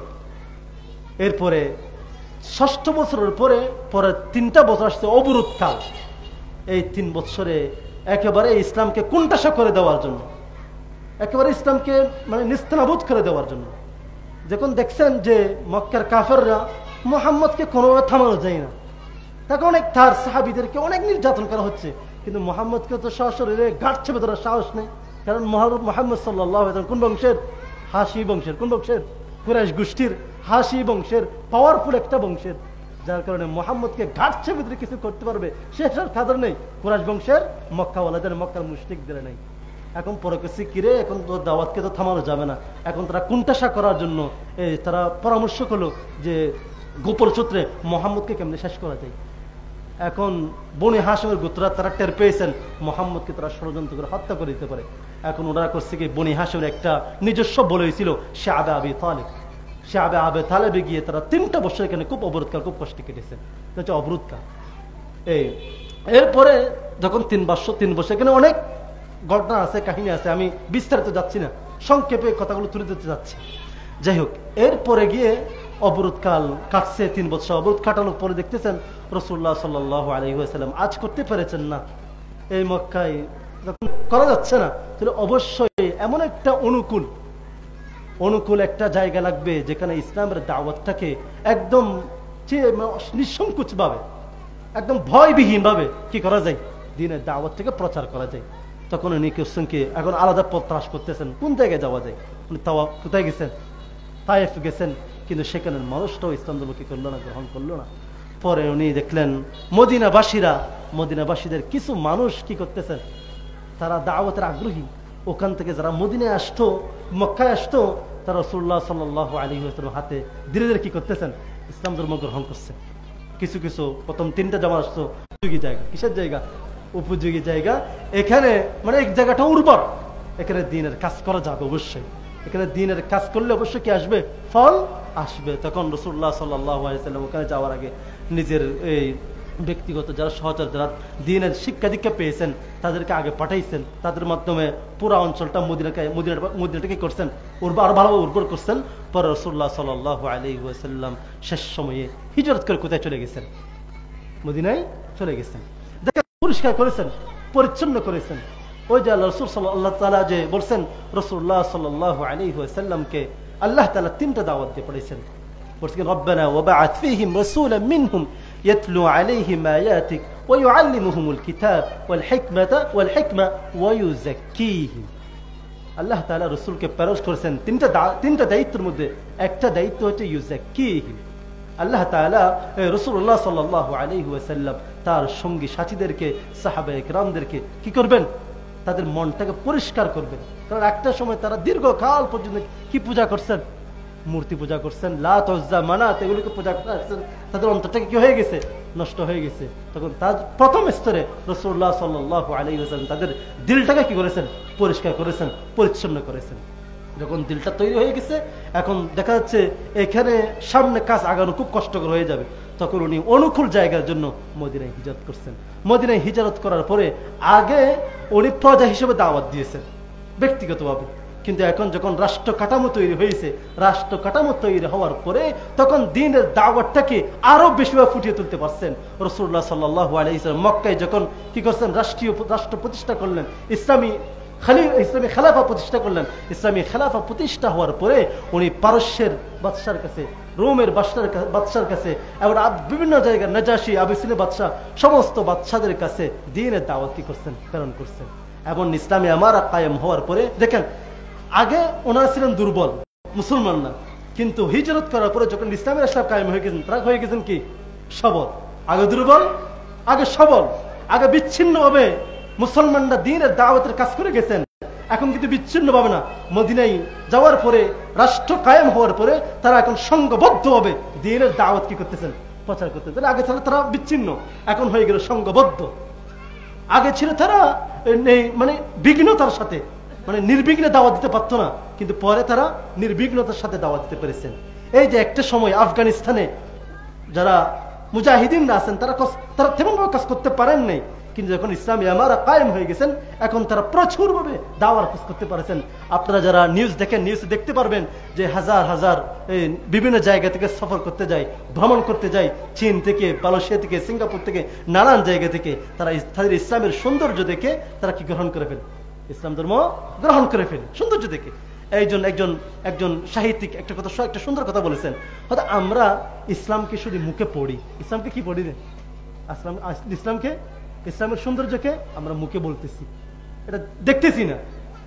এরপরে 6ষ্ঠ বছরের পরে পরে 3টা বছর আসছে অবরোধ কাল। এই 3 বছরে একেবারে ইসলামকে কুণ্ঠাসা করে দেওয়ার জন্য, একেবারে ইসলামকে মানে নিস্তেনাবুদ করে দেওয়ার জন্য, যখন দেখছেন যে মক্কার কাফেররা মুহাম্মদকে কোনোভাবে থামানো যায় না, তখন অনেক তার সাহাবীদেরকে অনেক নির্যাতন করা হচ্ছে, কিন্তু মুহাম্মদকে তো সশরীরে গাঁট চেপে ধরার সাহস নেই। কারণ মুহাম্মদ সাল্লাল্লাহু আলাইহি ওয়াসাল্লাম কোন বংশের? হাশি বংশের। কোন বংশের? কুরাইশ গোষ্ঠীর হাশি বংশের, পাওয়ারফুল একটা বংশের, যার কারণে মুহাম্মদকে ঘাট চেপে ধরে কিছু করতে পারবে সেটার খাদর নেই কুরাইশ বংশের মক্কাওয়ালাদের, মক্কার মুশরিকদের নেই। এখন পরে কিছু কিরে, এখন তো দাওয়াতকে তো থামানো যাবে না, এখন তারা কুণ্ঠাসা করার জন্য তারা পরামর্শ করলো যে গোপন সূত্রে মুহাম্মদকে কেমনে শেষ করা যায়। এখন বনি হাশিমের গোত্ররা তারা টের পেয়েছেন মুহাম্মদকে তারা ষড়যন্ত্র করে হত্যা করে দিতে পারে। এখন ওনারা করছে কি, বনি হাশিমের একটা নিজস্ব বলে হয়েছিল শাআবে আবি তালিব, শাআবে আবি তালিবে গিয়ে তারা 3টা বছর এখানে খুব অবরোধকাল, খুব কষ্ট কেটেছেন, হচ্ছে অবরোধকাল। এরপরে যখন 3 বছর এখানে অনেক ঘটনা আছে, কাহিনী আছে, আমি বিস্তারিত যাচ্ছি না, সংক্ষেপে কথাগুলো তুলে দিতে যাচ্ছি। যাই হোক, এরপরে গিয়ে অবরোধকাল কাটছে 3 বছর। অবরোধ কাটানোর পরে দেখতেছেন রাসূলুল্লাহ সাল্লাল্লাহু আলাইহি ওয়াসাল্লাম আজ করতে পেরেছেন না, এই মক্কায় যখন করা যাচ্ছে না, তাহলে অবশ্যই এমন একটা অনুকূল একটা জায়গা লাগবে যেখানে ইসলামের দাওয়াতটাকে একদম নিঃসংকোচ ভাবে, একদম ভয়বিহীন ভাবে কি করা যায়, দ্বীনের দাওয়াতটাকে প্রচার করা যায়। তখন উনি কোশ্চেনকে এখন আলাদা পথ ত্রাস করতেছেন, কোন জায়গায় যাওয়া যায়। উনি কোথায় গেছেন? তায়েফ গেছেন, কিন্তু সেখানের মানুষটাও ইসলাম ধর্ম কি করলো না, গ্রহণ করলো না। পরে উনি দেখলেন মদিনাবাসীদের কিছু মানুষ কি করতেছেন, তারা দাওয়াতের আগ্রহী, ওখান থেকে যারা মদিনায় আসতো, মক্কায় আসতো, তারা রাসূলুল্লাহ সাল্লাল্লাহু আলাইহি ওয়াসাল্লাম হাতে ধীরে ধীরে কি করতেছেন, ইসলাম ধর্ম গ্রহণ করছে। কিছু প্রথম 3টা জমা আসতো উপযোগী জায়গা। কিসের জায়গা? উপযোগী জায়গা। এখানে মানে এক জায়গাটা উর্বর, এখানে দ্বীনের কাজ করা যাবে অবশ্যই, এখানে দ্বীনের কাজ করলে অবশ্যই কি আসবে, ফল আসবে। তখন রাসূলুল্লাহ সাল্লাল্লাহু আলাইহি ওয়াসাল্লাম ওখানে যাওয়ার আগে নিজের এই ব্যক্তিগত যারা সহচর, যারা দ্বীনের শিক্ষা দীক্ষা পেয়েছেন, তাদেরকে আগে পাঠাইছেন, তাদের মাধ্যমে পুরা অঞ্চলটা মদিনাটাকে করছেন আরো ভালোভাবে উর্বর করছেন। পরে রাসূলুল্লাহ সাল্লাল্লাহু আলাইহি ওয়াসাল্লাম শেষ সময়ে হিজরত করে কোথায় চলে গেছেন? মদিনায় চলে গেছেন। দেখেন পরিষ্কার করেছেন, পরিচ্ছন্ন করেছেন। ওই যে আল্লাহ রাসূল সাল্লাল্লাহু তাআলা যে বলছেন, রাসূলুল্লাহ সাল্লাল্লাহু আলাইহি ওয়াসাল্লামকে আল্লাহ তাআলা তিনটা দাওয়াত দিয়ে পড়েছেন। বলছেন রব্বানা ওয়াবআথ ফীহিম রাসূলাম মিনহুম ইয়াতলু আলাইহিম আয়াতিক ওয়া ইউআল্লিমুহুমুল কিতাব ওয়াল হিকমা ওয়া ইউযাক্কিহিম। আল্লাহ তাআলা রাসূলকে প্রেরণ করেছেন তিনটা দায়িত্বের মধ্যে একটা দায়িত্ব হচ্ছে ইউযাক্কিহিম। আল্লাহ তাআলা রাসূলুল্লাহ সাল্লাল্লাহু আলাইহি ওয়াসাল্লাম তার সঙ্গী সাথীদেরকে, সাহাবায়ে কেরামদেরকে কি করবেন? তাদের মনটাকে পরিষ্কার করবেন। কারণ একটা সময় তারা দীর্ঘকাল পর্যন্ত কি পূজা করছেন? মূর্তি পূজা করছেন, লাত উজ্জা মানাত এগুলোকে পূজা করছেন। তাদের অন্তরটাকে কি হয়ে গেছে? নষ্ট হয়ে গেছে। তখন তার প্রথম স্তরে রাসূলুল্লাহ সাল্লাল্লাহু আলাইহি ওয়াসাল্লাম তাদের দিলটাকে কি করেছেন? পরিষ্কার করেছেন, পরিচ্ছন্ন করেছেন। যখন দিলটা তৈরি হয়ে গেছে, এখন দেখা যাচ্ছে এখানে সামনে কাজ আগানো খুব কষ্টকর হয়ে যাবে, তখন উনি অনুকূল জায়গার জন্য মদিনায় হিজরত করছেন। মদিনায় হিজরত করার পরে আগে উনি প্রজা হিসেবে দাওয়াত দিয়েছেন ব্যক্তিগতভাবে, কিন্তু এখন যখন রাষ্ট্র কাঠামো তৈরি হয়েছে, রাষ্ট্র কাঠামো তৈরি হওয়ার পরে তখন দ্বীনের দাওয়াতটাকে আরো বেশিভাবে ফুটিয়ে তুলতে পারছেন। রাসূলুল্লাহ সাল্লাল্লাহু আলাইহি ওয়াসাল্লাম মক্কায় যখন কি করছেন? রাষ্ট্র প্রতিষ্ঠা করলেন, ইসলামী খেলাফা প্রতিষ্ঠা করলেন। ইসলামী খেলাফা প্রতিষ্ঠা হওয়ার পরে উনি পারস্যের বাদশার কাছে, রোমের বাদশার কাছে এবং বিভিন্ন জায়গায় নাজাশি, আবিসিনীয় বাদশাহ, সমস্ত বাদশাদের কাছে দ্বীনের দাওয়াত কি করছেন? প্রেরণ করছেন। এবং ইসলামী আমারা কায়েম হওয়ার পরে দেখেন, আগে ওনারা ছিলেন দুর্বল মুসলমান না, কিন্তু হিজরত করার পরে যখন ইসলামের রাষ্ট্র কায়েম হয়ে গেছেন, তারা হয়ে গেছেন কি? সবল। আগে দুর্বল, আগে সবল। আগে বিচ্ছিন্ন ভাবে মুসলমানরা দ্বীনের দাওয়াতের কাজ করে গেছেন, এখন কিন্তু বিচ্ছিন্ন ভাবে না। মদিনায় যাওয়ার পরে, রাষ্ট্র কায়েম হওয়ার পরে তারা এখন সংঘবদ্ধ ভাবে দ্বীনের দাওয়াত কি করতেছেন? প্রচার করতেছেন। আগে ছিল তারা বিচ্ছিন্ন, এখন হয়ে গেল সংঘবদ্ধ। আগে ছিল তারা মানে বিঘ্নতার সাথে, মানে নির্বিঘ্নে দাওয়াত দিতে পারতো না, কিন্তু পরে তারা নির্বিঘ্নতার সাথে দাওয়াত দিতে পেরেছেন। এই যে একটা সময় আফগানিস্তানে যারা মুজাহিদিনরা আছেন, তারা তেমনভাবে কাজ করতে পারেন নাই, কিন্তু যখন ইসলামী আমারা কায়েম হয়ে গেছেন, এখন তারা প্রচুরভাবে দাওয়ার কাজ করতে পারছেন। আপনারা যারা নিউজ দেখেন, নিউজে দেখতে পারবেন যে হাজার হাজার বিভিন্ন জায়গা থেকে সফর করতে যায়, ভ্রমণ করতে যায়, চীন থেকে, মালয়েশিয়া থেকে, সিঙ্গাপুর থেকে, নানান জায়গা থেকে তারা তাদের ইসলামের সৌন্দর্য দেখে তারা কি গ্রহণ করে ফেলে? ইসলাম ধর্ম গ্রহণ করে ফেলে সৌন্দর্য দেখে। এইজন একজন সাহিত্যিক একটা সুন্দর কথা বলেছেন, হয়তো আমরা ইসলামকে শুধু মুখে পড়ি, ইসলামকে কি পড়ি রে? ইসলামের সৌন্দর্যকে আমরা মুখে বলতেছি, এটা দেখতেছি না।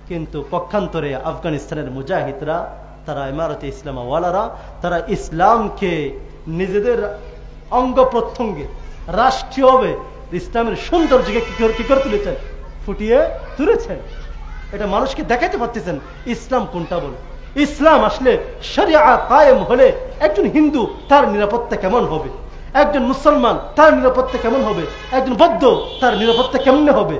কিন্তু পক্ষান্তরে আফগানিস্তানের মুজাহিদরা, তারা ইমারতে ইসলামা ওয়ালারা, তারা ইসলামকে নিজেদের অঙ্গ প্রত্যঙ্গে রাষ্ট্রীয়ভাবে ইসলামের সৌন্দর্যকে কি করে তুলেছেন? ফুটিয়ে তুলেছেন। এটা মানুষকে দেখাইতে পারতেছেন ইসলাম কোনটা বলে। ইসলাম আসলে শরিয়া কায়েম হলে একজন হিন্দু তার নিরাপত্তা কেমন হবে, একজন মুসলমান তার নিরাপত্তা কেমন হবে, একজন বৌদ্ধ তার নিরাপত্তা কেমনে হবে।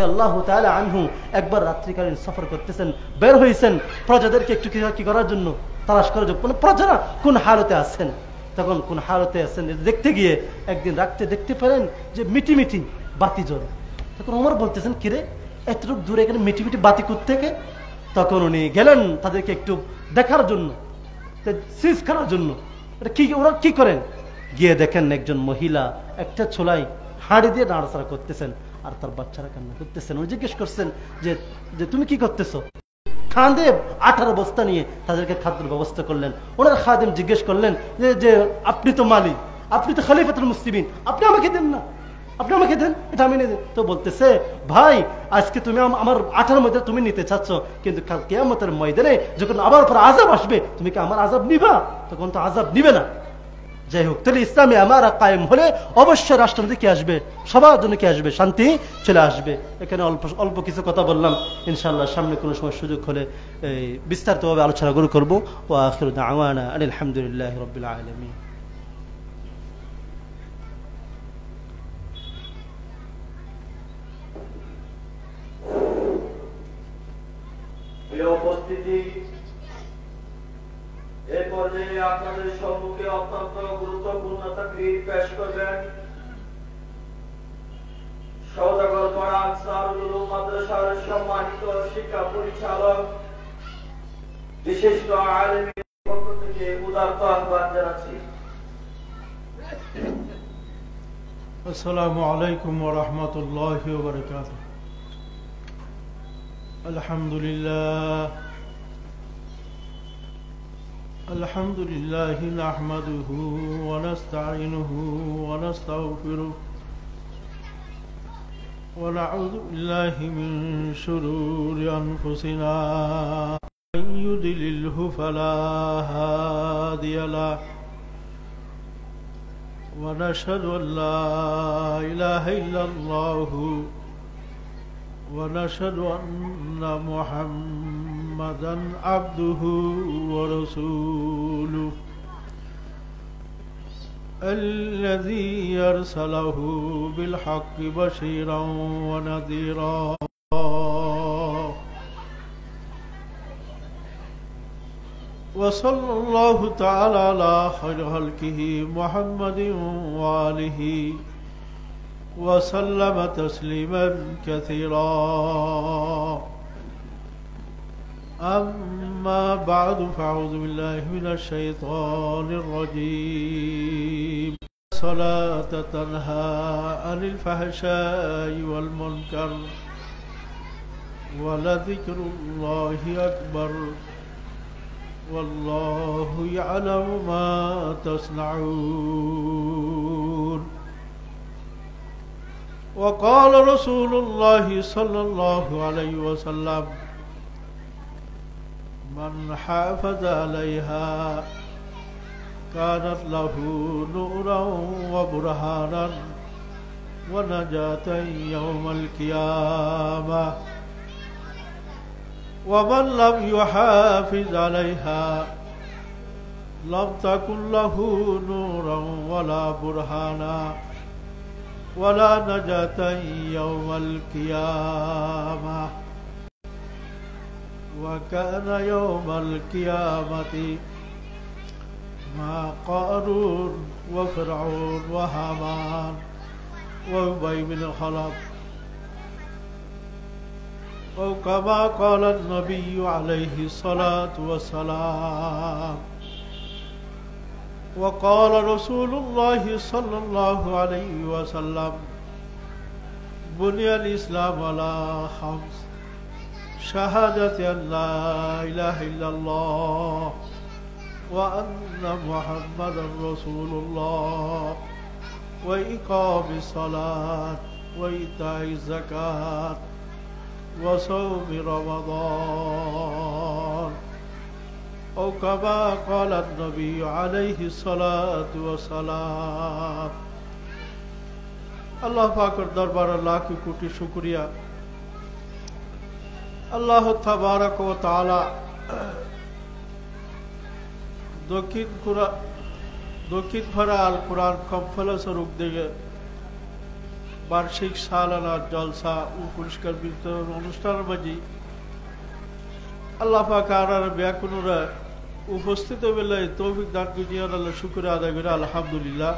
আল্লাহ তাআলা আনহু একবার রাত্রিকালীন সফর করতেছেন, বের হয়েছেন প্রজাদেরকে একটু কি করার জন্য, তালাশ করার জন্য, প্রজারা কোন হালতে আছেন, তখন কোন হালতে আছেন দেখতে গিয়ে একদিন রাত্রে দেখতে পেলেন যে মিটি মিটি বাতি জ্বলে। তখন ওমর বলতেছেন, কিরে এতটুকু দূরে এখানে মিটি মিটি বাতি কোত্থেকে? তখন উনি গেলেন তাদেরকে একটু দেখার জন্য, সিজ করার জন্য। ওরা কি করেন? গিয়ে দেখেন একজন মহিলা একটা ছোলাই হাঁড়ি দিয়ে নাড়াচাড়া করতেছেন, আর তার বাচ্চারা কান্না করতেছেন। উনি জিজ্ঞেস করছেন যে তুমি কি করতেছো? খাদে 18 বস্তা নিয়ে তাদেরকে খাদ্যের ব্যবস্থা করলেন। ওনার খাদেম জিজ্ঞেস করলেন যে আপনি তো মালিক, আপনি তো খলিফাতুল মুসলিমিন, আপনি আমাকে দেন না, আপনি আমাকে দেন, এটা আমি নিয়ে দেন। তো বলতেছে, ভাই আজকে তুমি আমার 18 মধ্যে তুমি নিতে চাচ্ছ, কিন্তু কাল কিয়ামতের ময়দানে যখন আবার পর আযাব আসবে, তুমি কি আমার আযাব নিবা? তখন তো আযাব নিবে না। যাই হোক, তাহলে ইসলামে আমারা কায়েম হলে অবশ্যই রাষ্ট্রের মধ্যে কি আসবে? সবার জন্য কি আসবে? শান্তি চলে আসবে। এখানে অল্প কিছু কথা বললাম, ইনশাআল্লাহ সামনে কোনো সময় সুযোগ হলে বিস্তারিতভাবে আলোচনা করবো। ওয়া আখিরু দাওয়ানা আলহামদুলিল্লাহি রাব্বিল আলামিন। উপস্থিতি এই পর্যায়ে আপনাদের সম্মুখে অত্যন্ত গুরুত্বপূর্ণ তাকরীর পেশ করবেন সওদাগর পাড়া আনসারুল উলুম মাদ্রাসার সম্মানিত শিক্ষা পরিচালক বিশিষ্ট আলেমের পক্ষ থেকে উদাত্ত আহ্বান জানাচ্ছি। السلام عليكم ورحمة الله وبركاته. الحمد لله نحمده ونستعينه ونستغفره ونعوذ بالله من شرور أنفسنا من يضلله فلا هادي له ونشهد أن لا إله إلا الله ونشهد أن محمدا عبده ورسوله الذي أرسله بالحق بشيرا ونذيرا وصلى الله تعالى على خير خلقه محمد وآله وسلم تسليما كثيرا. أما بعد فأعوذ بالله من الشيطان الرجيم. الصلاة تنهى عن الفحشاء والمنكر ولذكر الله أكبر والله يعلم ما تصنعون. وقال رسول الله صلى الله عليه وسلم من حافظ عليها كانت له نورا وبرهانا ونجاة يوم القيامة ومن لم يحافظ عليها لم تكن له نورا ولا برهانا ولا نجاة يوم القيامة. وكان يوم القيامة مع قارون وفرعون وهامان وأبي بن خلف أو كما قال النبي عليه الصلاة والسلام. وقال رسول الله صلى الله عليه وسلم بني الإسلام على خمس: شهادة أن لا إله إلا الله وأن محمدا رسول الله وإقام الصلاة وإيتاء الزكاة وصوم رمضان أو كما قال النبي عليه الصلاة والسلام. আল্লাহ পাকের দরবারে লাখ কোটি শুকরিয়া। আল্লাহ তাবারক ওয়া তাআলা দক্ষিণ ভরা আল কোরআন কনফারেন্সের উদ্যোগে বার্ষিক সালানা জলসা ও পুরস্কার বিতরণ অনুষ্ঠানের মাঝে আল্লাহ পাক আর ব্যাকুনরা উপস্থিত বেলে তৌফিক দান করিয়া আল্লাহ শুকর আদায় করে আলহামদুলিল্লাহ।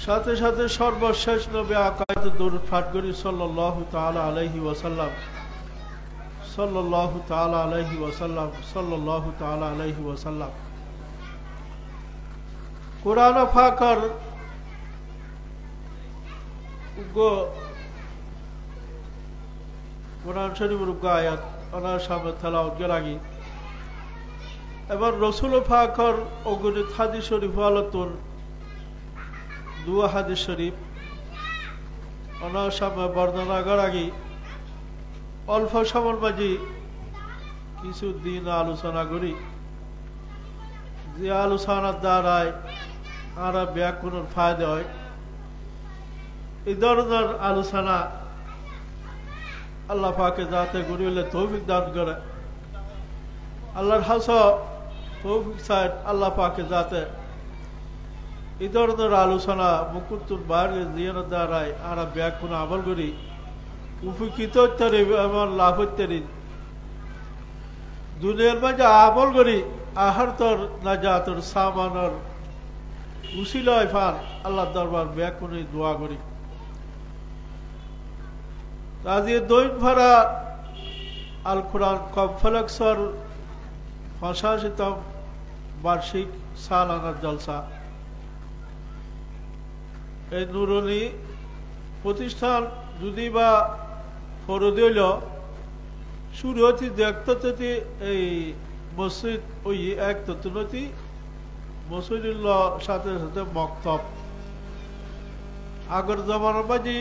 সাথে সাথে সর্বশেষ নবী আকাইদ দরুদ পাঠ করি সাল্লাল্লাহু তাআলা আলাইহি ওয়াসাল্লাম সাল্লাল্লাহু তাআলা আলাইহি ওয়াসাল্লাম সাল্লাল্লাহু তাআলা আলাইহি ওয়াসাল্লাম। কুরআন পাকের কোরআন শরীফের আয়াত ওনার সামনে তেলাওয়াত করাগি এবার রাসূল পাকের অগণিত হাদিস শরীফ আলোচন দুয়া হাদিস শরীফ ওনার সামনে বর্ণনা করাগি অল্প সময়ের মাঝে কিছু দিন আলোচনা করি যে আলোচনার দ্বারায় আর ব্যাকরণের ফায়দা হয়। এই ধরনের আলোচনা আল্লাহ পাকে যাতে করি হলে তৌফিক দান করে আল্লাহর হাস তৌফিক সাহেব আল্লাহ পাকে যাতে এই ধরনের আলোচনা মুকুতুর বাইরে জিয়ানোর দ্বারায় আর ব্যাকরণ আমল করি উপকৃত এবং লাভ ইত্যাদি দুনিয়ার মাঝে আমল করি আহার তোর নাজাতর সামানর উসিলায় ফান আল্লাহ দরবার ব্যাকরণে দোয়া করি। আজকে দৈন ভরা আল কোরআন কনফারেন্সের 85তম বার্ষিক সালানা জলসা এই নুরানি প্রতিষ্ঠান যদি বা ফরজ হইল শুরু হতে দেখতে এই মসজিদ ওই এক তত্ত্বনতি মসজিদুল্লাহ সাথে সাথে মক্তব আগর জমানার মাঝে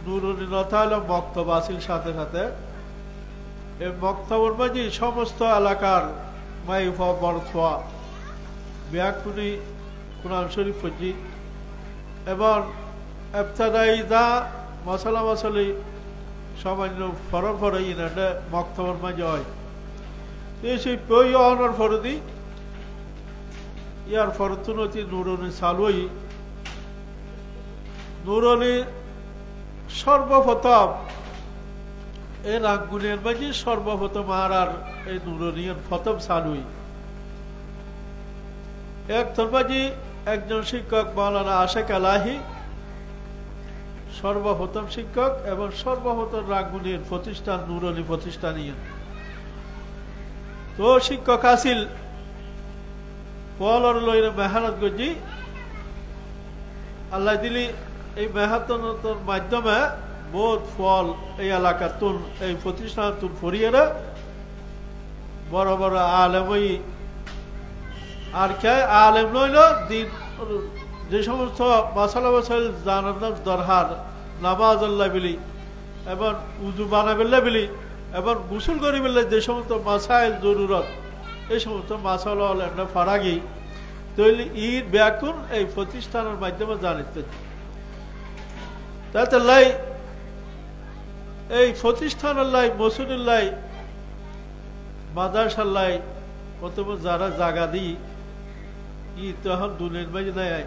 নুরানি নথা হলো মক্তব আসিল সাথে সাথে এই মক্তবের মাঝে সমস্ত এলাকার মাইফা বরফা ব্যাকুনি কুরআন শরীফ পড়ছি এবং এবতাদাই যা মশলা মশলি সামান্য ফরফর ইনাটা মক্তবের মাঝে হয় সেই পই অনর ফরদি ইয়ার ফরতুনতি নুরানি চালুই নুরানি সর্বপ্রথম এই রাঙ্গুনের মাঝে সর্বপ্রথম আর এই নুরানিয়ার প্রথম চালুই একজন মাঝে একজন শিক্ষক মাওলানা আশেক আলাহি সর্বপ্রথম শিক্ষক এবং সর্বপ্রথম রাঙ্গুনের প্রতিষ্ঠান নুরানি প্রতিষ্ঠান তো শিক্ষক আসিল ফল লইরে মেহনত গজি আল্লাহ দিলি এই মেহনতের মাধ্যমে বহুত ফল এই এলাকা তুল এই প্রতিষ্ঠান তুল ফরিয়ে বড় বড় আলেমই আর কে আলেম লইল দিন যে সমস্ত মাসালা মাসাইল জানার দরকার নামাজ আল্লাহ বিলি এবং উজু বানাবেল্লা বিলি এবং গুসল করি বেললে যে সমস্ত মাসাইল জরুরত এই সমস্ত মাসালা আমরা ফারাগি তৈলি ঈদ ব্যাকুন এই প্রতিষ্ঠানের মাধ্যমে জানিতে তাতে লাই এই প্রতিষ্ঠান আল্লাহ মসজিদুল্লাহ মাদ্রাসাল্লাহ প্রথমে যারা জায়গা দিই ই তখন দুনিয়ার মাঝে নাই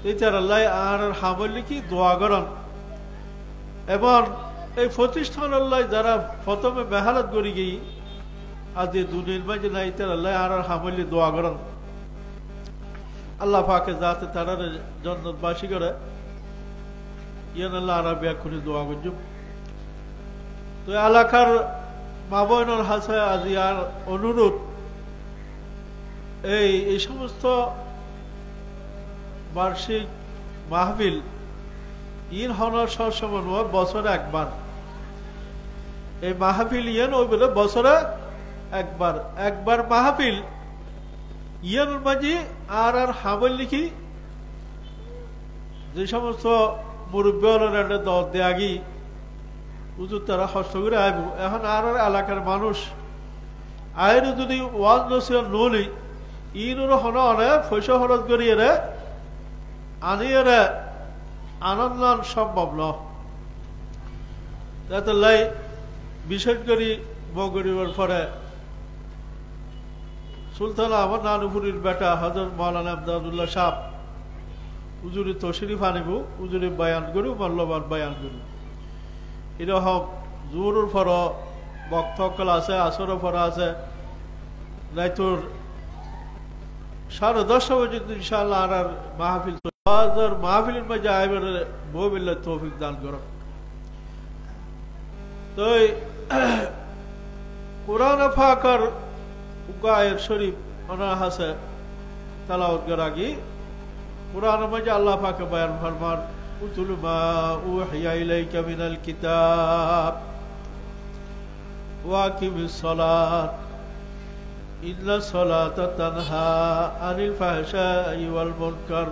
এটার আল্লাহ আর হামলি কি দোয়া করেন এবং এই প্রতিষ্ঠান আল্লাহ যারা প্রথমে মেহনত করি গিয়ে আজ দুনিয়ার মাঝে নাই তার আল্লাহ আর হামলি দোয়া করেন আল্লাহ পাকে যাতে তারা জন্নতবাসী করে ইয়ান আল্লাহ আর ব্যাকুনি দোয়া করছুম তো এলাকার মা বোনের হাসে আজ আর অনুরোধ এই সমস্ত বার্ষিক মাহফিল ইন হনার সবসময় নয় বছরে একবার এই মাহফিল ইয়েন ওই বলে বছরে একবার একবার মাহফিল ইয়েন মাঝি আর হামল লিখি যে সমস্ত মুরব্বী একটা দর দেয়াগি উজুর তারা হস্ত করে আইব এখন আর এলাকার মানুষ আয়ের যদি ওয়াজ নসিহত নলি ইনুর হন অনেক পয়সা খরচ করিয়ে রে আনিয়ে রে আনন্দ সম্ভব নয় লাই বিশেষ করে বগরিবার পরে সুলতান আহমদ নানুপুরীর বেটা হযরত মাওলানা আমদাদুল্লাহ সাহেব উজুরি তশরিফ আনিব উজুরি বয়ান করি মূল্যবান বয়ান করি এরকম জোরের পর বক্তকল আছে আসরের পর আছে রাইতুর 10:30 পর্যন্ত ইনশাআল্লাহ আর মাহফিল মাহফিলের মাঝে আইবার ববিল্লাহ তৌফিক দান করো তো কোরআন পাকের আয়াত শরীফ ওনার হাসে তেলাওয়াত করা কি কোরআনের মাঝে আল্লাহ পাকে বয়ান ফরমান উতুলু মা উহিয়া ইলাইকা মিনাল কিতাব ওয়া আকিমিস সালাত ইন্না সালাতা তানহা আনিল ফাহশাই ওয়াল মুনকার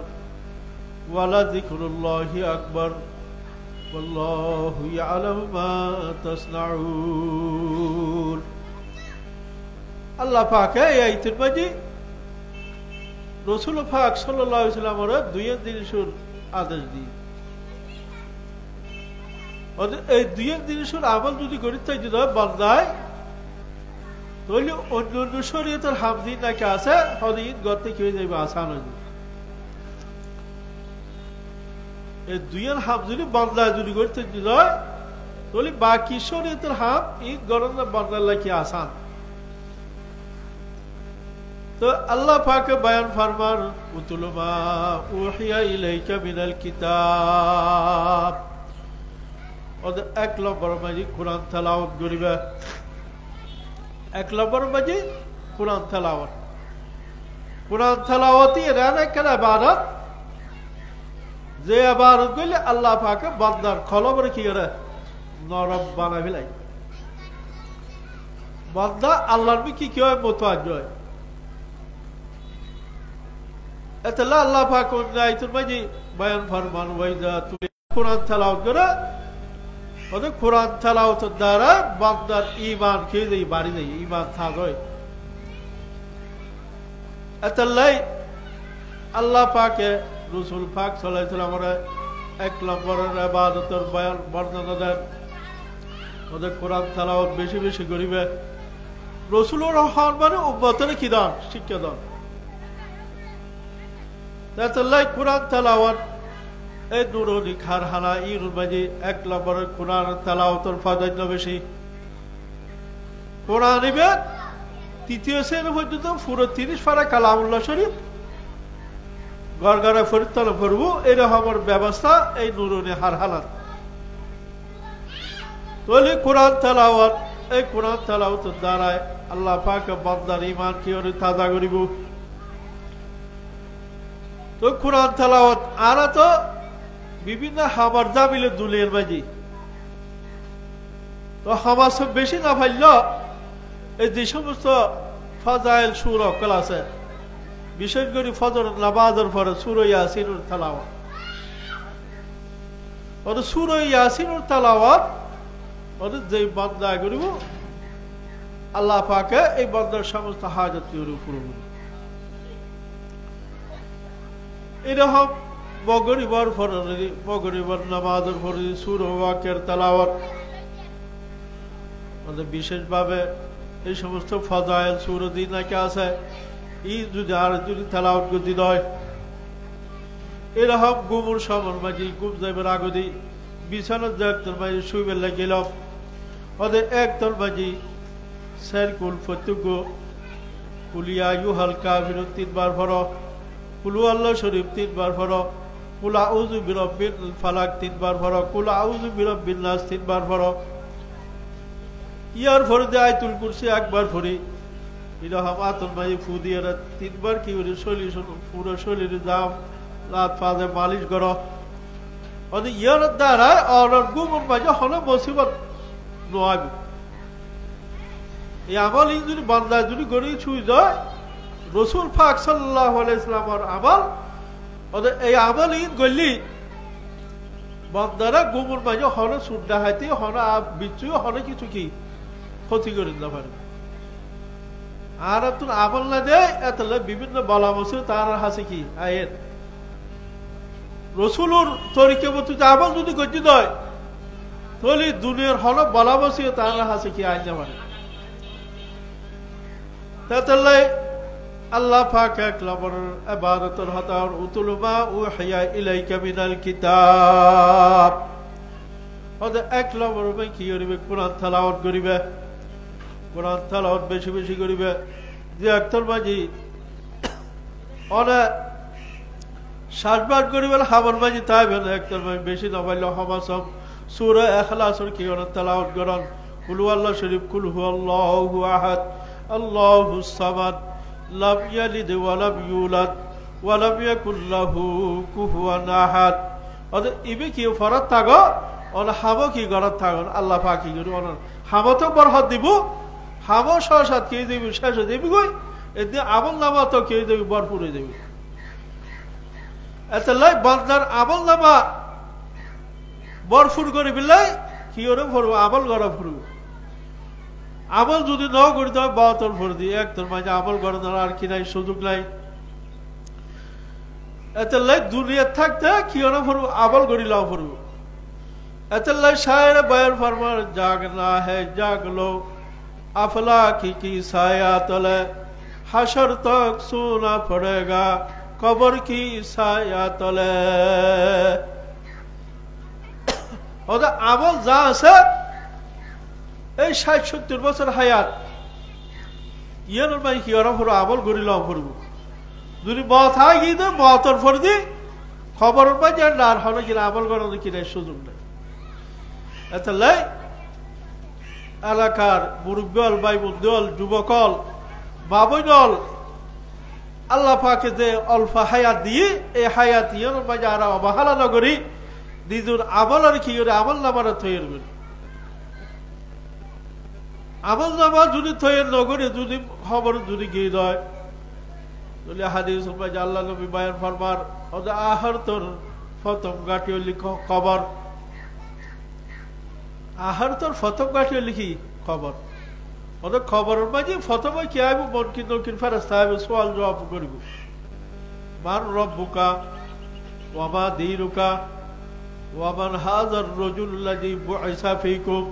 ওয়া লাযিকরুল্লাহি আকবার ওয়াল্লাহু ইয়ালামু মা তাসনাউন আল্লাহ পাক এই আয়াতের মাঝে রাসূল পাক সাল্লাল্লাহু আলাইহি ওয়াসাল্লামের দুই জিনিসের আদেশ দিই এই দুই জিনিসের আমল যদি করিতে যদি বান্দায় তাহলে অন্য অন্য শরীয়তের হামদিন নাকি আছে হদিন গর্তে কি হয়ে যাবে আসান হয়ে যাবে এই দুইয়ের হাম যদি বান্দায় যদি করতে যদি তাহলে বাকি শরীয়তের হাম এই গরম বান্দার লাকি আসান তো আল্লাহ পাকে বয়ান ফরমান উতুলু মা উহিয়া ইলাইকা মিনাল কিতাব ওদের 1 নম্বর মাঝে কোরআন তেলাওয়াত করিবে 1 নম্বর মাঝে কোরআন তেলাওয়াত কোরআন তেলাওয়াতই রানা কেন ইবাদত যে ইবাদত করলে আল্লাহ পাকে বান্দার কলবরে কি করে নরম বানায় ফেলাই বান্দা আল্লাহর কি কি হয় মোতাজ্জ হয় এতলা আল্লাহ পাক আয়াতুল মাঝি বয়ান ফরমান ওয়াইদা তুমি কোরআন তেলাওয়াত করে ওই কোরআন তেলাওয়াতের দ্বারা বান্দার ঈমান খেয়ে দেই বাড়ি দেই ঈমান থাক হয় এতলাই আল্লাহ পাকে রাসূল পাক সাল্লাল্লাহু আলাইহি ওয়াসাল্লামের এক নম্বরের ইবাদতের বয়ান বর্ণনা দেন ওদের কোরআন তেলাওয়াত বেশি বেশি করিবে রাসূলুর রহমান মানে উম্মতের কি দান শিক্ষা দান তাই কোরআন তেলাওয়াত এই নুরুনি খারহানা ইরুল মাজি এক নম্বরের কোরআন তেলাওয়াতের ফায়দা বেশি কোরআন নিবে তৃতীয় শ্রেণী পর্যন্ত পুরো 30 পারা কালামুল্লাহ শরীফ গড়গড়া ফরিদতল পড়বো এরকমের ব্যবস্থা এই নুরুনি খারহানাত তাহলে কোরআন তেলাওয়াত এই কোরআন তেলাওয়াতের দ্বারা আল্লাহ পাক বান্দার ঈমান কি করে তাজা করিব তো কোরআন তেলাওয়াত আর তো বিভিন্ন খাবার জামিলে দুলের মাঝি তো খাবার সব বেশি না পাইল এই যে সমস্ত ফাজাইল সূরা কল আছে বিশেষ করে ফজর নামাজের পরে সূরা ইয়াসিনুর তেলাওয়াত আর সূরা ইয়াসিনুর তেলাওয়াত আর যে বান্দা করিব আল্লাহ পাকে এই বান্দার সমস্ত হাজত পূরণ করবে এরকম মগরিবার ফরজি মগরিবার নামাজের ফরজি সূরা ওয়াকিয়ার তেলাওয়াত মানে বিশেষভাবে এই সমস্ত ফাজাইল সূরা দিন নাকি আছে ই যদি আর যদি তেলাওয়াত করতে হয় এরকম গুমুর সমর মাঝি গুম যাইবার আগদি বিছানার একতর মাঝি শুইবার লাগিলাম ওদের একতর মাঝি সাইকুল ফতুগ কুলিয়া ইউহাল কাফিরুন 3 বার পড়ো কুলু আল্লাহ শরীফ 3 বার পড়ো কুল আউযু বিরাব্বিল ফালাক 3 বার পড়ো কুল আউযু বিরাব্বিন নাস 3 বার পড়ো ইয়ার ফরজে আয়াতুল কুরসি একবার পড়ি এরকম আতর মাঝি ফু দিয়ে 3 বার কি করে সলিউশন পুরো শরীরে দাও রাত ফাজে মালিশ করো ওদের ইয়ার দ্বারা আর গুমর মাঝে হলো মুসিবত নয় এই আমল যদি বান্দা যদি গড়ে ছুঁই যায় রাসূল পাক সাল্লাল্লাহু আলাইহি ওয়াসাল্লামের আমল ওদের এই আমল গলি বান্দারা গুমর মাঝে হলো সুড্ডা হাইতে হলো বিচ্ছু হলো কিছু কি ক্ষতি করে দিতে পারে আর তুই আমল না দেয় এতলে বিভিন্ন বলা বসে তার হাসি কি আয়ের রসুলুর তরিকে মতো আমল যদি গতি দেয় তাহলে দুনিয়ার হলো বলা বসে তার হাসি কি আইন যাবে তাহলে আল্লাহ পাক এক নম্বর ইবাদতের হতার উতুলমা উহিয়া ইলাইকা মিনাল কিতাব ওদের এক নম্বর কি করিবে কোরআন তেলাওয়াত করিবে কোরআন তেলাওয়াত বেশি বেশি করিবে যে একতর মাঝি অনেক শ্বাসবাদ করিবে খাবার মাঝি তাই বেলা একতর মাঝি বেশি না পাইলে হমাসম সূরা ইখলাসের কি করেন তেলাওয়াত করেন কুল আল্লাহ শরীফ কুল হুয়াল্লাহু আহাদ আল্লাহুস সামাদ লাম ইয়ালিদ ওয়া লাম ইউলাদ ওয়া লাম ইয়াকুল লাহু কুফুয়ান আহাদ ওদের ইবে কি ফরত থাকো অন হাবো কি গরত থাকো আল্লাহ পাক কি করি অন হাবো তো বরহত দিব হাবো সসাত কি দিব শেষ দিবি কই এতে আমল নামা তো কি দিব ভরপুর হয়ে যাবে এতলাই বান্দার আমল নামা ভরপুর করে বিলাই কি ওরে ভরব আমল গড়া ভরব আমল যদি ন করি তো 72 ভর দি একতর মাঝে আমল করার আর কি নাই সুযোগ নাই এতলাই দুনিয়া থাকতে কি ওরে ভরব আমল করি লাভ ভরব এতলাই শায়ের বয়ান ফরমান জাগনা है जाग लो अफला की साया तले हशर तक सोना पड़ेगा कब्र की साया तले ওদের আমল যা আছে এই 60-70 বছর হায়াত ইয়ার ভাই কি ওরা পুরো আমল করিল করব যদি মত হয় কি তো মতর ফরদি খবর পাই যে আর হলো কি আমল করার কি নাই সুযোগ নাই এতলাই এলাকার মুরব্বল ভাই বন্ধুল যুবকল বাবুইনল আল্লাহ পাকে যে অল্প হায়াত দিয়ে এই হায়াত ইয়ের মাঝে আর অবহেলা নগরী নিজের আমলের কি করে আমল নামারা তৈরি করি আমল নামা যদি তৈরি নগরী যদি খবর যদি গিয়ে দেয় তাহলে হাদিস মাঝে আল্লাহ নবী বায়ান ফরমার ওদের আহার তোর প্রথম গাঁটি লিখো খবর আহার তোর প্রথম গাঁটি লিখি খবর ওদের খবরের মাঝে প্রথমে কি আইব মনকিন নকিন ফেরেশতা আইব সওয়াল জবাব করিব মান রব্বুকা ওয়া মা দীনুকা ওয়া মান হাযার রাজুল্লাযী বুইসা ফীকুম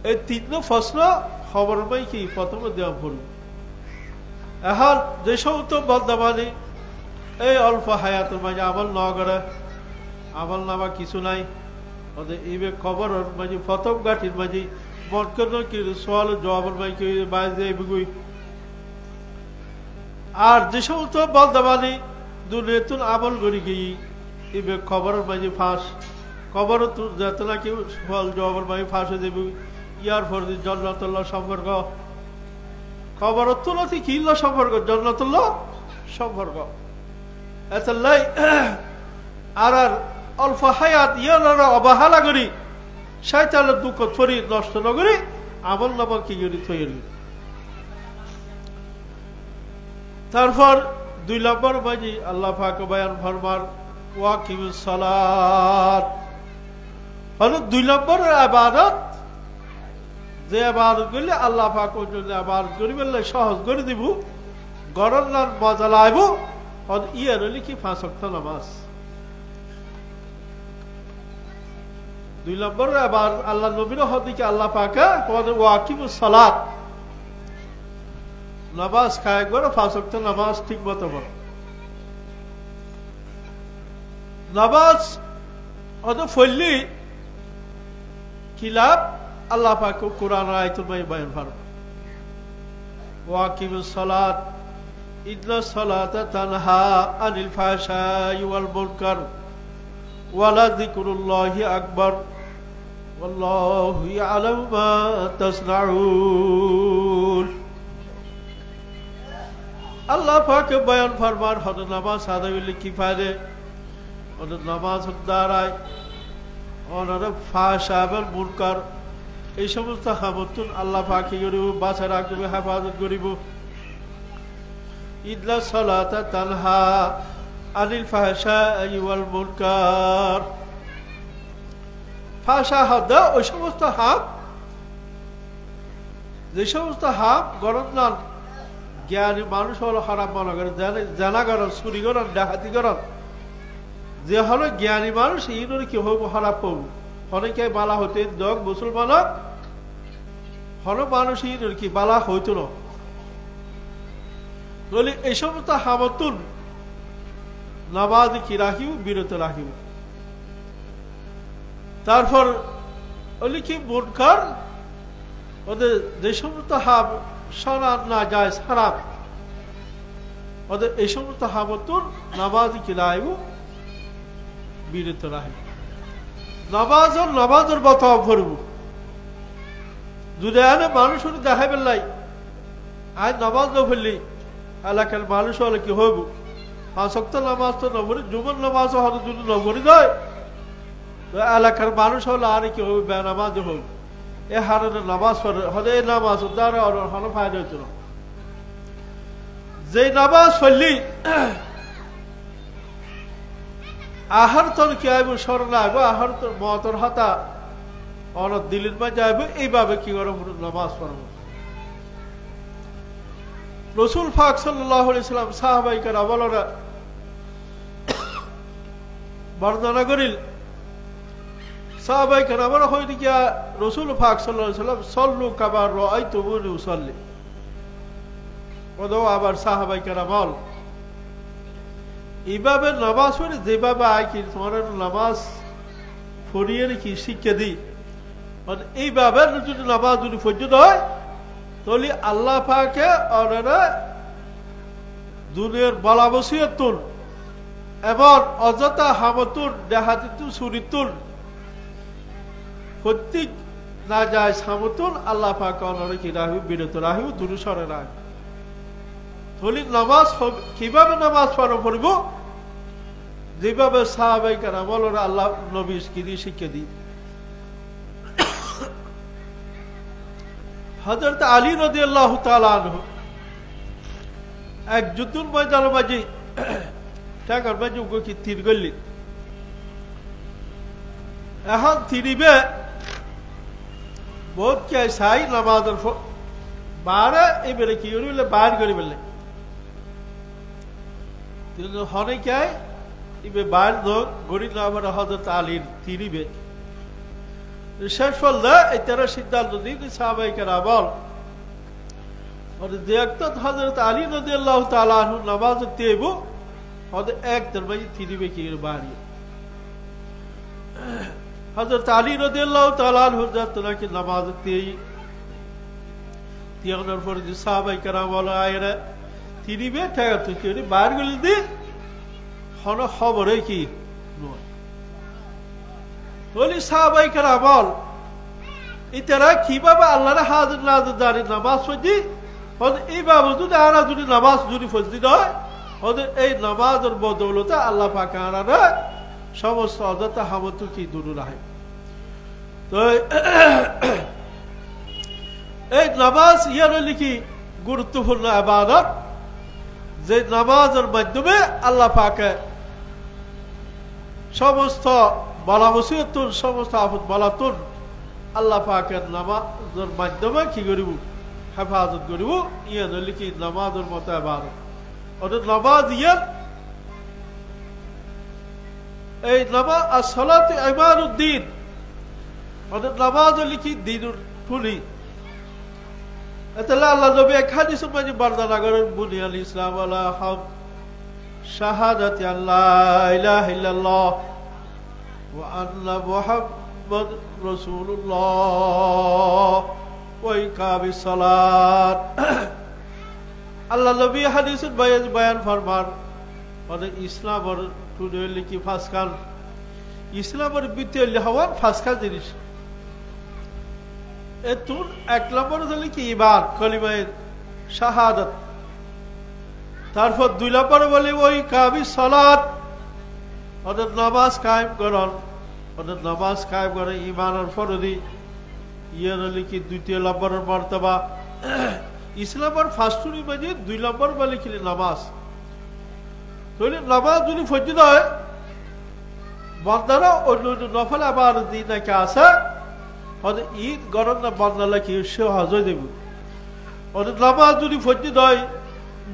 এই তিন প্রশ্ন খবরের মাঝে কি প্রথমে দেওয়া পড়ব এখন যে সমস্ত বন্দাবানি এই অল্প হায়াতের মাঝে আমল না করে আমল নামা কিছু নাই ওদের এই খবরের মাঝে প্রথম গাঁটির মাঝে সওয়াল জবাবের মাঝে আর যে সমস্ত বন্দাবানি দুনিয়াতুন আমল করে গিয়ে এই খবরের মাঝে ফাঁস খবর যাতে নাকি সওয়াল জবাবের মাঝে ফাঁস হয়ে যাবে ইয়ার পর জান্নাতুল্লাহ সম্পর্ক খবর তুলতি কি সম্পর্ক জান্নাতুল্লাহ সম্পর্ক এতলাই আর অল্প হায়াত ইয়ার অবহেলা করি শয়তানের দুঃখ ছড়ি নষ্ট নগরী আমল নামা কি করি তৈরি তারপর 2 নম্বর মাঝে আল্লাহ পাক বয়ান ফরমার ওয়াকিমুস সালাত হলো 2 নম্বরের ইবাদত যে ইবাদত করলে আল্লাহ পাক ওই জন্য ইবাদত করিবে সহজ করে দিব গরম না মজা লাগব আর ইয়ার হলে কি 5 ওয়াক্ত নামাজ 2 নম্বর আবার আল্লাহ নবীর হদিকে আল্লাহ পাকে ওয়াকিমুস সালাত নামাজ কায়ে করে 5 ওয়াক্ত নামাজ ঠিক মতো পড়ো নামাজ অত ফললি কিলাব আল্লাহ পাক কোরআন আয়াতুল মাই বয়ান ফরমায় ওয়াকিমুস সালাত ইন্নাস সালাতা তানহা আনিল ফাহশাই ওয়াল মুনকার ওয়ালা যিকরুল্লাহি আকবার والله يعلم ما تصنعون আল্লাহ পাক বয়ান ফরমান হদ নামাজ আদায় করলে কি ফায়দা হদ নামাজ দ্বারায় অনর ফাহশা এবং মুনকার এই সমস্ত হামতুন আল্লাহ পাক কি করিব বাঁচা রাখবে হেফাজত করিব ইল্লা সালাতা তানহা আনিল ফাহশাই ওয়াল মুনকার ফাহশা হদ ওই সমস্ত হাম যে সমস্ত হাম গরম না জ্ঞানী মানুষ হলো হারাম মনে করে জানা করেন চুরি করেন ডাকাতি করেন যে হলো জ্ঞানী মানুষ ইনোর কি হইব হারাপ হব অনেকে বালা হইতে দক মুসলমান হলো মানুষ ইনোর কি বালা হইত না বলে এই সমস্ত হামতুন নামাজ কি রাখিব বিরত রাখিব তারপর ওলি কি মুনকার ওদের যে সমস্ত হাম সরান না যায় খারাপ ওদের এই সমস্ত হামতুন নামাজ কি রাখিব বিরত রাখিব নামাজের বতাব ভরব যদি আনে মানুষ দেখাই পেলাই আজ নামাজ না ফেললি এলাকার মানুষ হলে কি হইব 5 ওয়াক্ত নামাজ তো নবরি জুমার নামাজ হলে যদি নবরি দেয় তো এলাকার মানুষ হলে আর কি হইব বেনামাজ হইব এ হারণে নামাজ পড়ে হলে এই নামাজ দ্বারা হলো ফায়দা হইত না যে নামাজ পড়লি আহার তোর কি আইব স্মরণ আইব আহার তোর মতর হাতা অনত দিলির মাঝে আইব এইভাবে কি করে নামাজ পড়ব রসুল পাক সাল্লাল্লাহু আলাইহি সাল্লাম সাহাবায়ে কেরামরা বর্ণনা করিল সাহাবায়ে কেরামরা হইতে কি রসুল পাক সাল্লাল্লাহু আলাইহি সাল্লাম সল্লু কামা রাআইতুমুনি উসাল্লি ওদো আবার সাহাবায়ে কেরাম এইভাবে নামাজ পড়ে যেভাবে আয় কি তোমার নামাজ পড়িয়ে কি শিক্ষা দিই এইভাবে যদি নামাজ যদি পর্যন্ত হয় তাহলে আল্লাহ পাকে ওনারা দুনিয়ার বালাবসিয়তুন এবং অযথা হামতুন দেহাতিতুন সুরিতুন প্রত্যেক না যায় হামতুন আল্লাহ পাকে ওনারা কি রাখিব বিরত রাখিব দূরে সরে রাখিব তাহলে নামাজ কিভাবে নামাজ পড়ব যেভাবে সাহাবায়ে কেরাম ওরা আল্লাহ নবী শিক্ষা দিই। হযরত আলী রাদিয়াল্লাহু তাআলা আনহু এক যুদ্ধের ময়দানে মাঝে টাকার মাঝে উগো কি তীর গলি এখন তিরিবে বহুত কে সাই নামাজের বারে এবারে কি করিলে বার করে বললে কিন্তু হনে কে ইবে বার দো গড়ি না আমার হযরত আলীর তিরিবে শেষ ফলে এটার সিদ্ধান্ত দিয়ে সাহাবায়ে কেরাম और देखता हजरत अली रदियल्लाहु ताला अन्हु नमाज तेबो और एक दरबाजी तिरिबे की बारी हजरत अली रदियल्लाहु ताला अन्हु जातना की नमाज तेई तियानर पर जो साहबाए केराम वाला आए रे तिरिबे ठेगा तो की बार गल दी हन खबर है की नो तोली साहबाए केराम वाल इतरा की बाबा अल्लाह रे हाजिर नाज़िर दारी नमाज पढ़ी এই বাবদুদ আরা যদি নামাজ যদি ফজলি হয় ওদের এই নামাজের বদৌলতে আল্লাহ পাক আরা সমস্ত অযথা হামত কি দূর রাখে। তো এই নামাজ ইয়ার লিখি গুরুত্বপূর্ণ ইবাদত যে নামাজের মাধ্যমে আল্লাহ পাকে সমস্ত বালা মুসিবতুন সমস্ত আফত বালাতুন আল্লাহ পাকের নামাজের মাধ্যমে কি করিব হেফাজত করিব ইয়ান লিখি নামাজের মতো ইবাদত অর্থাৎ নামাজ ইয়ান এই নামাজ as-salatu ইমাদুদ্দিন অর্থাৎ নামাজ লিখি দ্বীনের ঠুলি এতলা আল্লাহ নবী এক হাদিসের মাঝে বর্ণনা করেন বুনিয়াল ইসলাম আলা হাম শাহাদাতি আল্লাহ ইলাহা ইল্লাল্লাহ ওয়া আন্না মুহাম্মাদ রাসূলুল্লাহ ওয়াইকাবিস সালাত আল্লাহ নবী হাদিসের বয়ান ফরমান মানে ইসলামের টুডে লিখি ফাসকান ইসলামের ভিতরে হওয়ার ফাসকান জিনিস এতুন এক নম্বর হলো কি ঈমান কালিমায়ে শাহাদাত তারপর দুই নম্বর বলে ওয়াইকাবিস সালাত অর্থাৎ নামাজ কায়েম করন অর্থাৎ নামাজ কায়েম করে ঈমানের ফরজি ইয়ার লিখি দ্বিতীয় নম্বরের মর্তবা ইসলামের ফার্স্টুরি মাঝে দুই নম্বর বলে কি নামাজ তাহলে নামাজ যদি ফজিলত হয় বান্দারা অন্য নফল আবার দিন নাকি আসে হয়তো ঈদ গরম না বান্দালা কি সে হজ দেব অর্থাৎ নামাজ যদি ফজিলত হয়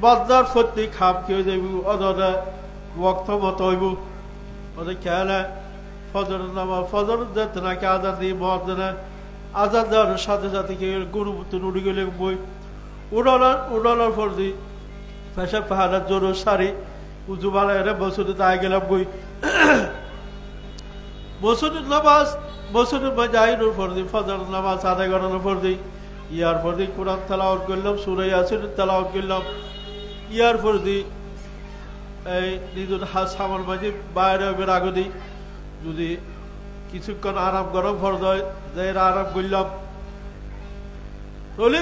বান্দার ফতি খাম কেউ দেব অদনা ওয়াক্ত মতো হইব অর্থাৎ খেয়াল ফজর নামাজ ফজর যাতে নাকি আজান দিয়ে মহাজনা আজান দেওয়ার সাথে সাথে কি গরু মতন উড়ে গেলে বই উড়ানোর পর দি পেশাব পাহাড় জোর সারি উজু বানায় বছরে তাই গেলাম বই বছরের নামাজ বছরের মাঝে আইনোর পর দি ফজর নামাজ আদায় করানোর পর দি ইয়ার পর দি কোরআন তেলাওয়াত করলাম সূরা ইয়াসিন তেলাওয়াত করলাম ইয়ার পর দি এই নিজের হাত সামার মাঝে বাইরে বের আগে দিই যদি কিছুক্ষণ আরাম গরম ফরজ হয় যে আরাম করলাম তাহলে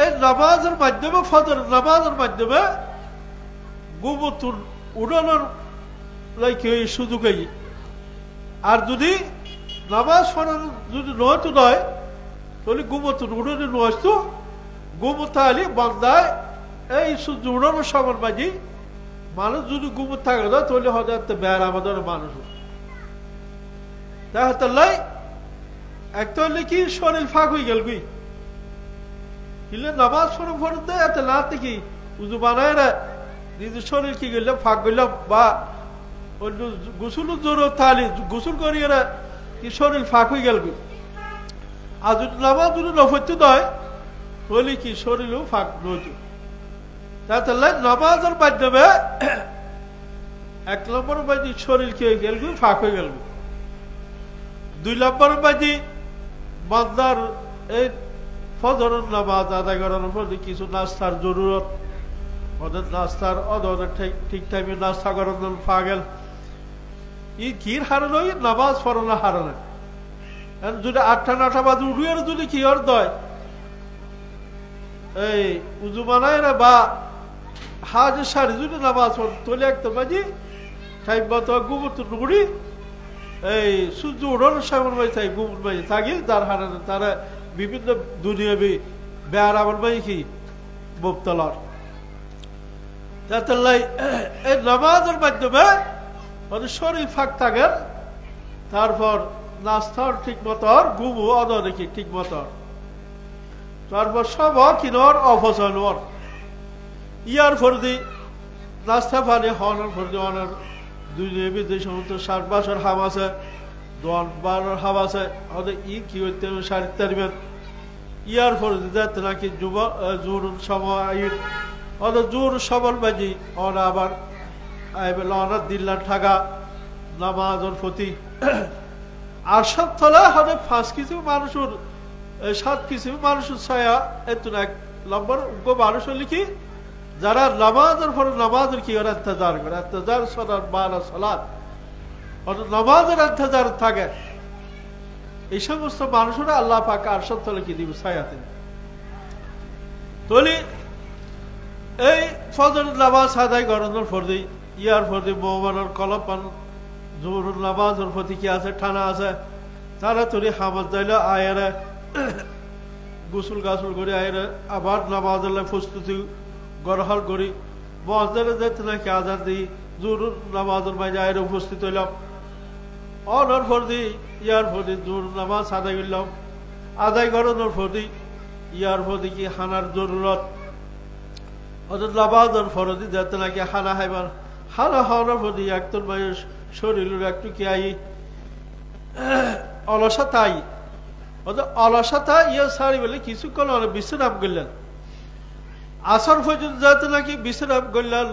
এই নামাজের মাধ্যমে ফজর নামাজের মাধ্যমে গুমতুন উড়ানোর লাইক সুযোগ আর যদি নামাজ পড়ানো যদি নয়তো নয় তাহলে গুমতুন উড়ানো নয়তো গুমত আলি বান্দায় এই সূর্য উড়ানোর সময় মাঝে মানুষ যদি গুমত থাকে না তাহলে হয়তো বেড় আমাদের মানুষ তাহলে একটা হলে কি শরীর ফাঁক হয়ে গেল কি নামাজ পড়ে ফরজ দেয় এত না কি উজু বানায় না নিজের শরীর কি গেলাম ফাঁক গেলাম বা অন্য গোসল জোরত থালি গোসল করিয়ে না কি শরীর ফাঁক হয়ে গেল কি আর যদি নামাজ যদি নফরতে নয় তাহলে কি শরীরও ফাঁক নয় তাহলে নামাজের মাধ্যমে এক নম্বর বাজি শরীর কি হয়ে গেল ফাঁক হয়ে গেল দুই নম্বর বাজি বান্দার এই ফজরের নামাজ আদায় করানোর পর কিছু নাস্তার জরুরত ওদের নাস্তার ওদের ঠিক টাইমে নাস্তা করানোর পাগল ই কির হারানো নামাজ পড়ানো হারানো যদি 8টা 9টা বাজে উঠে যদি কি অর্থ হয় এই উজু বানায় না বা হাজের সারি যদি নামাজ তোলে একটা বাজি টাইম মতো গুমুর নুড়ি এই সূর্য উড়ানোর সময় বাজি তাই গুমুর বাজি থাকি তার হারানো তারা বিভিন্ন দুনিয়াবি বেয়ার আমার বাজি কি মুবতলার এই নামাজের মাধ্যমে শরীর ফাঁক থাকে তারপর নাস্তার ঠিক মতো ঘুমো অনেকি ঠিক মতো তারপর সব কিনোর অফসল ইয়ার ফর্দি নাস্তা পানি হওয়ার ফর্দি অনার দুই যে সমস্ত 60 বছর হাম আছে 10-12 হাম আছে ওদের কি হইতে সারিত তারিবেন ইয়ার ফর্দি যাতে নাকি জোর সময় ওদের জোর সবল বাজি ওরা আবার অনার দিল্লার ঠাকা নামাজের প্রতি আর সব তলা হবে 5 কিছু মানুষের 7 কিছু মানুষের ছায়া এত এক নম্বর মানুষ লিখি যারা নামাজের পরে নামাজের কি করে ইন্তজার করে ইন্তজার সালাত বালা সালাত নামাজের ইন্তজার থাকে এই সমস্ত মানুষরা আল্লাহ পাক আরশের তলে কি দিবে ছায়াতে তলি এই ফজর নামাজ আদায় করানোর পরে ইয়ার পরে মোহাম্মদের কলম পান জোহরের নামাজের প্রতি কি আছে ঠানা আছে তারা তরি হামাজ যাইলে আয়েরা গোসল গাছল করে আয়েরা আবার নামাজের প্রস্তুতি গরহল করি মসজিদে যেতে নাকি আজান দিই জোহরের নামাজের মাঝে আয়েরা উপস্থিত হইলাম অনর ফর্দি ইয়ার ফর্দি জোহর নামাজ আদায় করলাম আদায় করানোর ফর্দি ইয়ার ফর্দি কি হানার জরুরত ওদের নামাজের ফরদি যেতে নাকি হানা হাইবার হানা হওয়ার ফর্দি একজন মানুষ শরীরের একটু কি আই অলসতাই ওদের অলসতা ইয়ে সারি বলে কিছুক্ষণ অনেক বিশ্রাম করলেন আসর পর্যন্ত যাতে নাকি বিশ্রাম করলেন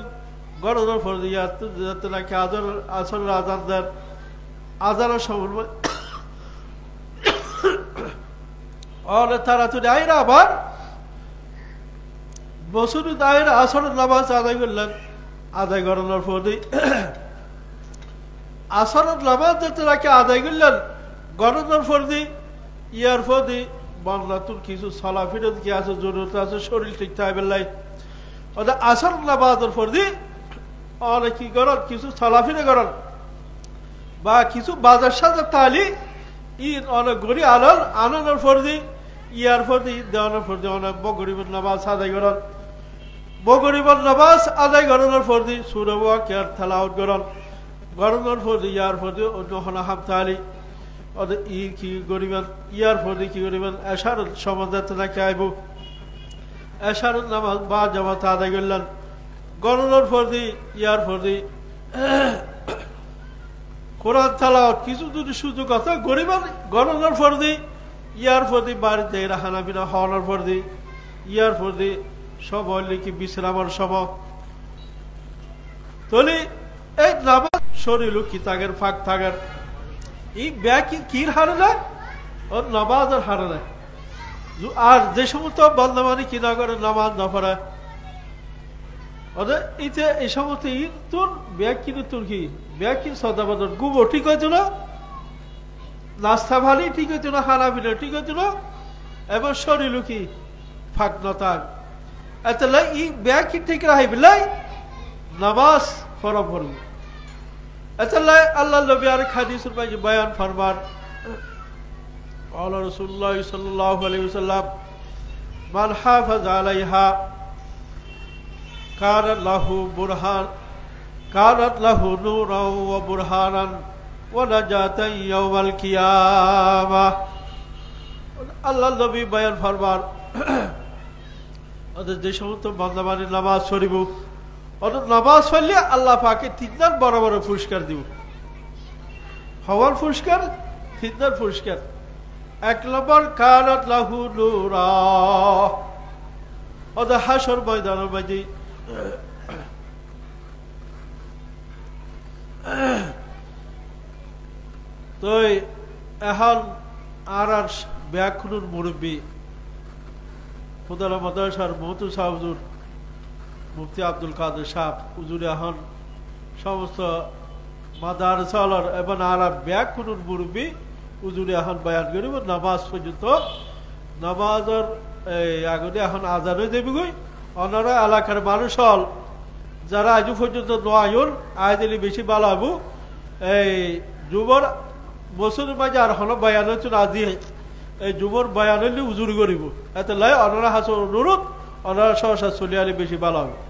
গরমের ফর্দি যাতে নাকি আসর আজান দেন আজানের সময় তারা তো আইরা আবার বছর আইরা আসরের নামাজ আদায় করলেন আদায় করানোর পরে আসরের নামাজ যেতে নাকি আদায় করলেন গণনার পরে ইয়ার পরে বাংলাতুর কিছু চলাফিরত কি আছে জরুরত আছে শরীর ঠিক থাকবে ওদের আসর নামাজের পরে অনেক কি করেন কিছু চলাফিরে করেন বা কিছু বাজার সাজার তালি ঈদ অনেক গড়ি আনানোর পরে ইয়ার পরে দেওয়ানোর পরে অনেক বগরিবের নামাজ আদায় করেন বগরিবের নামাজ আদায় করানোর পরে সুরবা কেয়ার থালাউট করেন গরমের পরে ইয়ার পরে অন্য হনা হাম তালি ওদের কি করিবেন ইয়ার পরে কি করিবেন এশার সমাজ নাকি আইব এশার নামাজ বা জামাত আদায় করলেন গরমের পরে ইয়ার পরে কোরআন তালাওয়াত কিছু যদি সুযোগ আছে গরিবেন গরমের পরে ইয়ার পরে বাড়িতে রাখানা বিনা হওয়ার পরে ইয়ার পরে সব হইলে কি বিশ্রামের সময় তলি এই নামাজ শরীর কি থাকের ফাঁক থাকের এই ব্যাকি কির হারে না ওর নামাজের হারে না আর যে সমস্ত বন্ধমানি কি না করে নামাজ না পড়ে ওদের ইতে এই সমস্ত তোর ব্যাগ কিনে তোর কি ব্যাগ কিন সদাবাদর গুবো ঠিক হয়েছিল নাস্তা ভালি ঠিক হয়েছিল হানা বিলে ঠিক হয়েছিল এবং শরীর কি ফাঁক না থাক এত এই ব্যাগ কি ঠিক রাখি বিলাই নামাজ ফরম ফরম আল্লাহ নবী আর হাদিসের মাঝে বয়ান ফরমান আল্লাহ রাসূলুল্লাহ সাল্লাল্লাহু আলাইহি ওয়াসাল্লাম মান হাফাজ আলাইহা কানাত লাহু নূরান ওয়া বুরহানান ওয়া নাজাতান ইয়াউমাল কিয়ামাহ আল্লাহ নবী বয়ান ফরমান ওদের যে সমস্ত বান্দাবাড়ি নামাজ শরীফ অর্থাৎ নামাজ পড়লে আল্লাহ পাকে 3বার বড় বড় পুরস্কার দিব হওয়ার পুরস্কার 3বার পুরস্কার 1 নম্বর কানাত লাহু নূরা ওদের হাসর ময়দানের মাঝে তো এখন আর ব্যাকুনুর মুরব্বী খুদালা মাদ্রাসার মহতু সাহুজুর মুফতি আব্দুল কাদের সাহেব হুজুর এখন সমস্ত মাদ্রাসার এবং আর ব্যাকুনুর মুরব্বী হুজুর এখন বয়ান করিব নামাজ পর্যন্ত নামাজের আগতে এখন আজান হয়ে যাবি গই অনারা এলাকার মানুষ হল যারা আজ পর্যন্ত নোয়ায়ুন আয় দিলে বেশি ভালো হবো এই যুবর বছরের মাঝে আর হন বায়ান হচ্ছে আজি এই যুবর বায়ান হলে উজুরি করিব এতে লাই অনারা হাসর অনুরোধ অনারা সহসা চলিয়ালে বেশি ভালো হবে